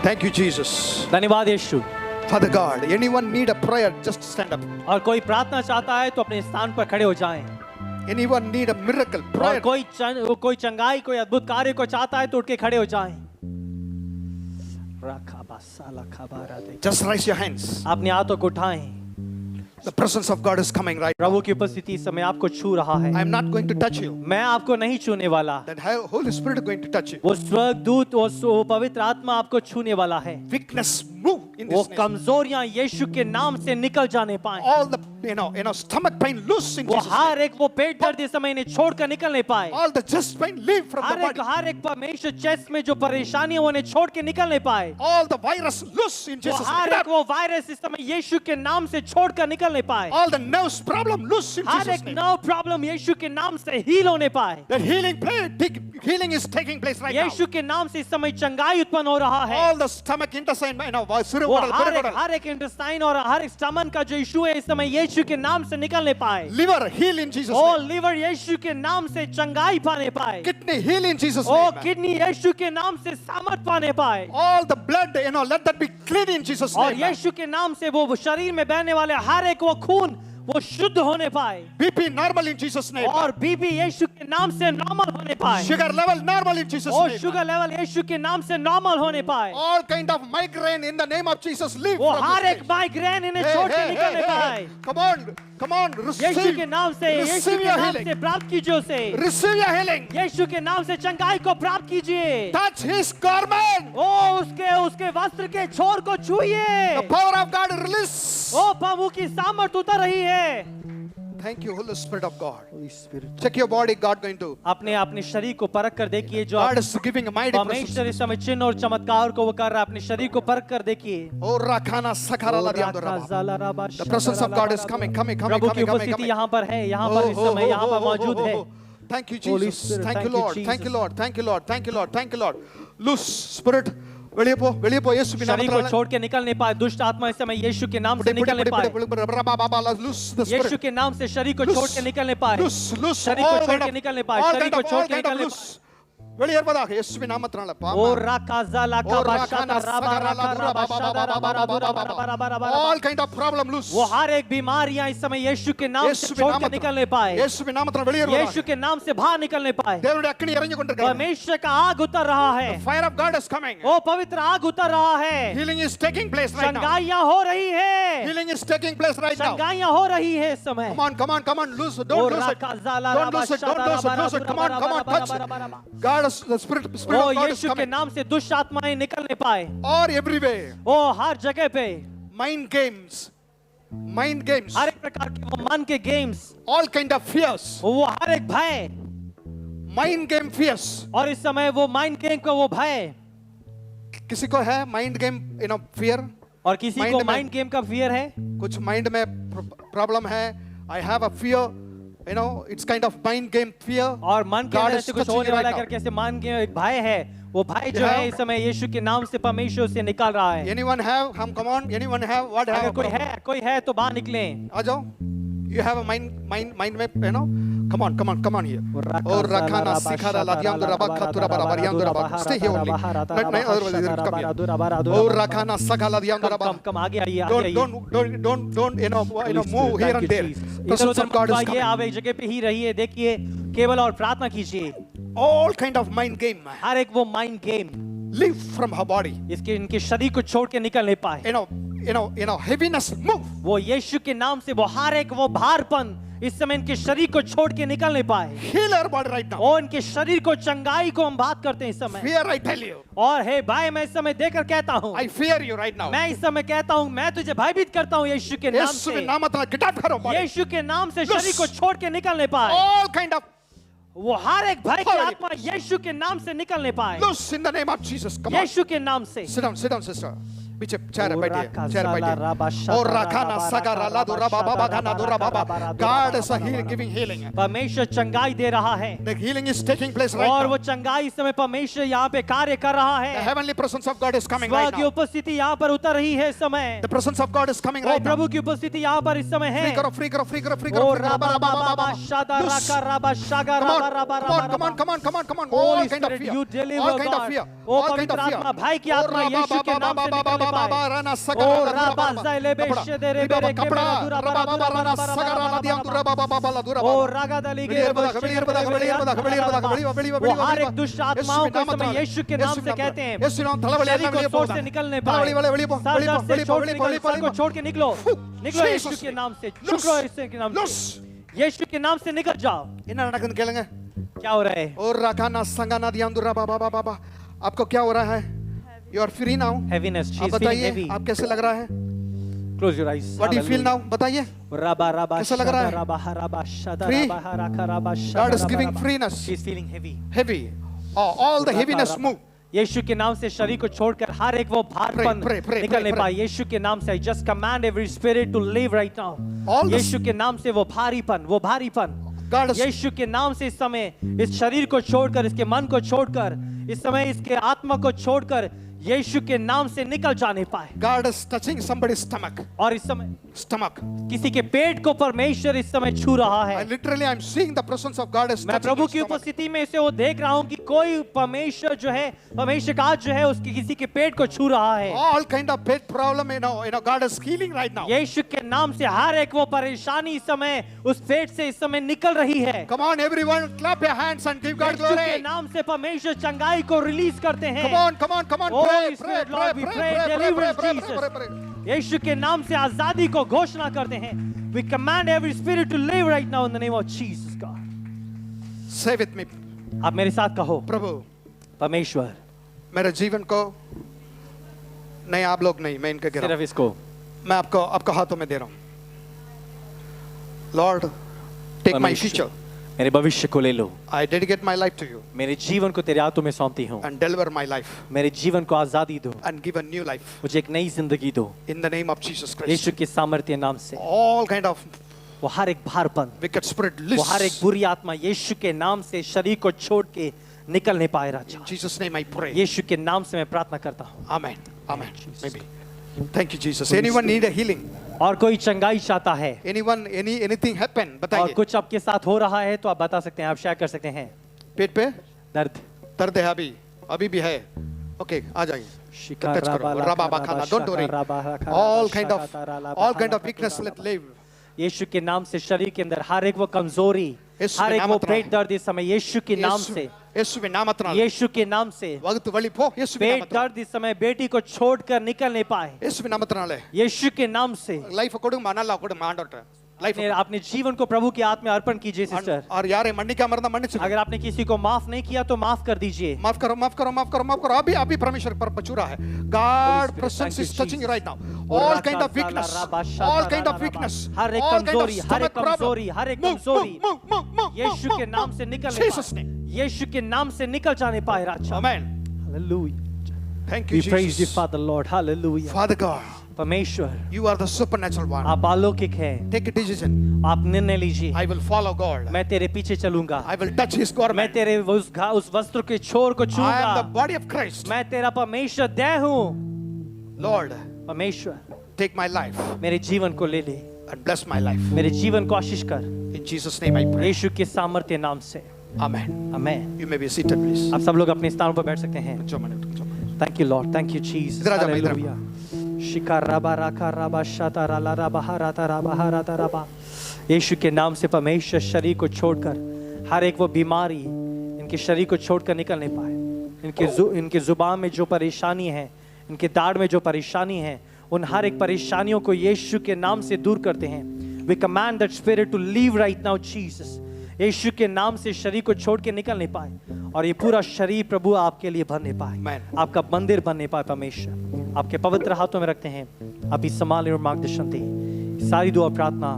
Thank you, Jesus. धन्यवाद यीशु। Father God, anyone need a prayer, just stand up. और कोई प्रार्थना चाहता है तो अपने स्थान पर खड़े हो जाएं। Anyone need a miracle, और prayer. कोई चंगाई, कोई अद्भुत कार्य को चाहता है तो उठ के खड़े हो जाएं। Just raise your hands. अपने हाथों को उठाएं। The presence of God is coming right now. प्रभु की उपस्थिति इस समय आपको छू रहा है। I am not going to touch you. मैं आपको नहीं छूने वाला। That Holy Spirit is going to touch you. वो स्वर्गदूत, वो पवित्र आत्मा आपको छूने वाला है। Weakness move in वो this name. कमजोरियां यीशु के नाम से निकल जाने पाए। All the stomach pain loose in वो Jesus' name. हर एक वो पेट दर्द इस समय इन्हें छोड़कर निकलने पाए। All the chest pain leave from the body. हर एक परमेश्वर चेस्ट में जो परेशानी है वो उन्हें छोड़ के निकलने पाए। All the virus loose in वो Jesus' हर name. एक वो वायरस इस समय यीशु के नाम से छोड़कर निकलने पाए। All the nerves problem loose in her Jesus' एक name. नर्व प्रॉब्लम यीशु के नाम से हील होने पाए। That healing is taking place right now. यीशु के नाम से इस समय चंगाई उत्पन्न हो रहा है। All the stomach, intestine, वो हर एक इंटेस्टाइन और हर एक स्टमक का जो इशू है इस समय यीशु के नाम से निकलने पाए। liver heal in Jesus' ओ name. लिवर यीशु के नाम से चंगाई पाने पाए। Kidney heal in Jesus' ओ name. किडनी यीशु के नाम से सामर्थ पाने पाए। All the blood, let that be clean in Jesus' और name. यीशु के नाम से वो शरीर में बहने वाले हर एक वो खून वो शुद्ध होने पाए। BP normal in Jesus' name. और बीपी यीशु के नाम से नॉर्मल होने पाए। Sugar level normal in Jesus' और name. शुगर लेवल यीशु के नाम से नॉर्मल होने पाए। All kind of migraine in the name of Jesus leave वो from हर this एक place. माइग्रेन इन्हें छोड़ के निकलने पाए। Come on, receive. यीशु के नाम से यीशु Receive के your नाम healing. से प्राप्त कीजिए उसे। Receive your healing. यीशु के नाम से चंगाई को प्राप्त कीजिए। Touch his garment. ओ उसके वस्त्र के छोर को छूइए। The power of God release. ओ प्रभु की सामर्थ उतर रही है। Thank you, Holy Spirit of God. Check your body, God going to. अपने शरीर को परख कर देखिए जो God is giving a mighty presence. परमेश्वर इस समय चिन्ह और चमत्कार को वो कर रहा है। अपने शरीर को परख कर देखिए। Oh, Rakana Sakara Ladiandoraba. The presence of God is coming. प्रभु की उपस्थिति यहाँ पर है, यहाँ पर इस समय यहाँ पर मौजूद है। Thank you, Holy Jesus. Spirit, Thank you, thank you, Lord. Jesus. Thank you, Lord. Thank you, Lord. Thank you, Lord. Thank you, Lord. Loose spirit. வெளியே போ यीशु के नाम शरीर को छोड़ के निकलने पाए। दुष्ट आत्मा इस समय यीशु के नाम से निकलने पाए। Loose the Yeshu spirit. के नाम से शरीर को छोड़ के निकलने पाए। Loose शरीर को छोड़ के निकने पाए। शरीर को छोड़ के निकलने loose. வெளியேறுவதாக இயேசுவின் நாமத்தினால ओ राकाज़ाला का बाशादा राबा राका राबा शादा राबा राबा राबा राबा राबा all kind of problem loose वो हर एक बीमारियां इस समय यीशु के नाम से छोड़ के निकलने पाए இயேசுவின் நாமத்தினால வெளியேறுவதாக यीशु के नाम से बाहर निकलने पाए தேவனுடைய அக்கினி இறங்கி கொண்டிருக்கிறது परमेश्वर का आग उतर रहा है fire of God is coming ओ पवित्र आग उतर रहा है healing is taking place right now चंगाइयां हो रही है healing is taking place right now चंगाइयां हो रही है इस समय come on lose it don't lose it don't lose it come on touch it God is the spirit O of God is यीशु के coming नाम से दुष्ट आत्माएं निकलने पाए or everywhere ओ हर जगह पे mind games हर एक प्रकार के वो मन के games all kind of fears वो हर एक भय mind game fears और इस समय वो माइंड गेम का वो भय किसी को है mind game fear और किसी Mind को में- माइंड गेम का फियर है कुछ माइंड में प्रॉब्लम है I have a fear it's kind of mind game fear और मन के God अंदर is से कुछ touching होने you वाला right now. करके ऐसे मान के एक भय है वो भय जो Yeah. है इस समय यीशु के नाम से परमेश्वर से निकल रहा है anyone have come on anyone have what अगर have कोई है तो बाहर निकले आ जाओ you have a mind में come on here और रखाना सिखारा लादियांदो रबा खतुरा बराबरियांदो रबा stay here only नहीं otherwise come here और रखाना सगाला दियांदो रबा कम आगे आइए don't move here and there presence of God is ये coming आप एक जगह पे ही रहिए देखिए केवल और प्रार्थना कीजिए all kind of mind game हर एक वो mind game leave from her body इसके इनके शरीर को छोड़ के निकल नहीं पाए heaviness move वो यीशु के नाम से वो हर एक वो भारपन इस समय इनके शरीर को छोड़ के निकल नहीं पाए heal her body right now और इनके शरीर को चंगाई को हम बात करते हैं इस समय fear I tell you और हे भाई मैं इस समय देकर कहता हूँ I fear you right now मैं इस समय कहता हूँ मैं तुझे भयभीत करता हूँ यीशु के नाम यीशु के से नाम में get out करो body यीशु के नाम से Loose. शरीर को छोड़ के निकल नहीं पाए all kind of वो हर एक भय की Holy आत्मा यीशु के नाम से निकल नहीं पाए loose in the name of Jesus come on यीशु के नाम से sit down sister पीछे चेहरे ओ बैठिए राका चेहरे ज़ाला बैठिए राबा शादा और रखाना राबा सगा राका राला दो राबा रबा बाबा शादा गाना दो राबा रबा राबा God is a राबा healing giving healing परमेश्वर चंगाई दे रहा है the healing is taking place right और now वो चंगाई इस समय परमेश्वर यहाँ पे कार्य कर रहा the है heavenly presence of God is coming right स्वर्ग की now उपस्थिति यहाँ पर उतर रही है इस समय the presence of God is coming O right now प्रभु की उपस्थिति यहाँ पर इस समय है free करो ओ राबा बाबा शादा Loose. Raka राबा शागा राबा राबा राबा come on Holy all kind of Spirit, fear you deliver all kind of God. fear O all kind पवित्र of fear आत्मा भय की आत्मा यीशु के नाम से निकलने पाए राना ओ सगा राबा ज़ाइले बेशे देरे बेरे के बेरा दुरा बारा दुरा बारा बारा बारा बारा ओ रागा दली के वो हर एक दुष्ट आत्माओं को इस समय यीशु के नाम से कहते हैं शरीर को छोड़ से निकलने पाए सर छोड़ के निकल सर को छोड़ के निकलो यीशु के नाम से छुटो यीशु के नाम से यीशु के नाम से निकल जाओ என்ன நடக்குதுன்னு கேளுங்க क्या हो रहा है और रखाना संगाना दियांदुरा बाबा बाबा बाबा आपको क्या हो रहा है you are free now heaviness she आप is feeling बताइए heavy आप कैसे लग रहा है close your eyes what you feel now बताइए Raba raba कैसा लग रहा है? raba raba shada Free? raba haraka raba shada God is raba giving raba. freeness. She is feeling heavy. heavy all the heaviness move यीशु के नाम से शरीर को छोड़कर हर एक वो भारपन pray, निकलने pray. पाए यीशु के नाम से I just command every spirit to leave right now All the- यीशु के नाम से वो भारीपन God is यीशु के नाम से इस समय इस शरीर को छोड़कर इसके मन को छोड़कर इस समय इसके आत्मा को छोड़कर यीशु के नाम से निकल जाने पाए God is touching somebody's stomach और इस समय stomach किसी के पेट को परमेश्वर इस समय छू रहा है literally I'm seeing the presence of God is मैं touching प्रभु his की stomach. उपस्थिति में इसे वो देख रहा हूँ कि कोई परमेश्वर जो है परमेश्वर का जो है उसके किसी के पेट को छू रहा है all kind of pet problem God is healing right now यीशु के नाम से हर एक वो परेशानी इस समय उस पेट से इस समय निकल रही है come on everyone clap your hands and give God यीशु के glory नाम से परमेश्वर चंगाई को रिलीज करते हैं come on Holy pray Spirit, Lord, we pray deliverance, Jesus. यीशु के नाम से आजादी को घोषणा करते हैं we command every spirit to live right now in the name of Jesus God say with me आप मेरे साथ कहो प्रभु परमेश्वर मेरे जीवन को नहीं आप लोग नहीं मैं इनके गिरा सिर्फ इसको मैं आपको हाथों में दे रहा हूं लॉर्ड टेक माय परमेश्वर, फ्यूचर मेरे भविष्य को ले लो I dedicate my life to you मेरे जीवन को तेरे हाथों में सौंपती हूँ and deliver my life मेरे जीवन को आजादी दो and give a new life मुझे एक नई जिंदगी दो in the name of Jesus Christ यीशु के सामर्थ्य नाम से all kind of वो हर एक भारपन wicked spirit वो हर एक loose बुरी आत्मा यीशु के नाम से शरीर को छोड़ के निकल नहीं पाए राजा in Jesus name I pray यीशु के नाम से मैं प्रार्थना करता हूँ amen maybe thank you Jesus anyone need a healing और कोई चंगाई चाहता है anyone anything happen और बताइए कुछ आपके साथ हो रहा है तो आप बता सकते हैं आप शेयर कर सकते हैं पेट पे दर्द दर्द है अभी भी है. Okay, आ जाइए. Touch करो. रबा बखाना. Don't worry. All kind of weakness let leave. यीशु के नाम से शरीर के अंदर हर एक वो कमजोरी, यीशु हर के एक नाम वो अतरा पेट दर्द इस समय यीशु के नाम से, यीशुविன் நாமத்தினால यीशु के नाम से वक्त वली पो यीशुविன் पेट நாமத்தினால दर्द इस समय बेटी को छोड़कर निकल नहीं पाए यीशुविன் நாமத்தினால यीशु के नाम से. லைஃப் கொடுங்க நல்லா கொடுங்க ஆண்டவர்ட்ட லைஃப் अपने जीवन को प्रभु के हाथ में अर्पण कीजिए सिस्टर. और यारे மன்னிக்காம இருந்தா மன்னிச்சிடுங்க. अगर आपने किसी को माफ नहीं किया तो माफ कर दीजिए. माफ करो. अभी परमेश्वर पर बचूरा है. God presence is touching you right now. All kind of weakness, हर एक कमजोरी यीशु के नाम से निकल Jesus name. यीशु के नाम से निकल जाने पाए राजा. Amen. Hallelujah. Thank you We praise you Jesus. Father Lord. Hallelujah. Father God, परमेश्वर you are the supernatural one. आप अलौकिक हैं. Take a decision. आप निर्णय लीजिए. I will follow God. मैं तेरे पीछे चलूंगा. I will touch his मैं garment. तेरे उस वस्त्र के छोर को I am the छूंगा. body of Christ. मैं तेरा परमेश्वर देह हूँ. Lord, परमेश्वर take my life मेरे जीवन को ले ले. and bless my life. मेरे जीवन को आशीष कर. In Jesus name I pray. यीशु के सामर्थ्य नाम से. Amen. Amen. You may be seated please. आप सब लोग अपने स्थानों पर बैठ सकते हैं. जो मैंने Thank you Lord. Thank you Jesus. इधर आ जाओ, इधर। Hallelujah. शिकाराबा राका राबा शाता राला राबा हराता राबा. यीशु के नाम से परमेश्वर शरीर को छोड़कर हर एक वो बीमारी इनके शरीर को छोड़कर निकल नहीं पाए. इनके जुबान में जो परेशानी है, इनके दाढ़ में जो परेशानी है, उन हर एक परेशानियों को यीशु के नाम से दूर करते हैं. We command that spirit to leave right now Jesus. यीशु के नाम से शरीर को छोड़ के निकल नहीं पाए और ये पूरा शरीर प्रभु आपके लिए बनने पाए. Amen. आपका मंदिर बनने पाए. परमेश्वर आपके पवित्र हाथों में रखते हैं. आप इस संभालने और मार्गदर्शन दें. सारी दुआ प्रार्थना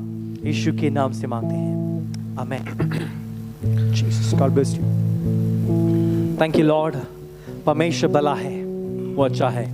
यीशु के नाम से मांगते हैं. आमेन. Jesus, God bless you. Thank you Lord. परमेश्वर भला है, वो अच्छा है.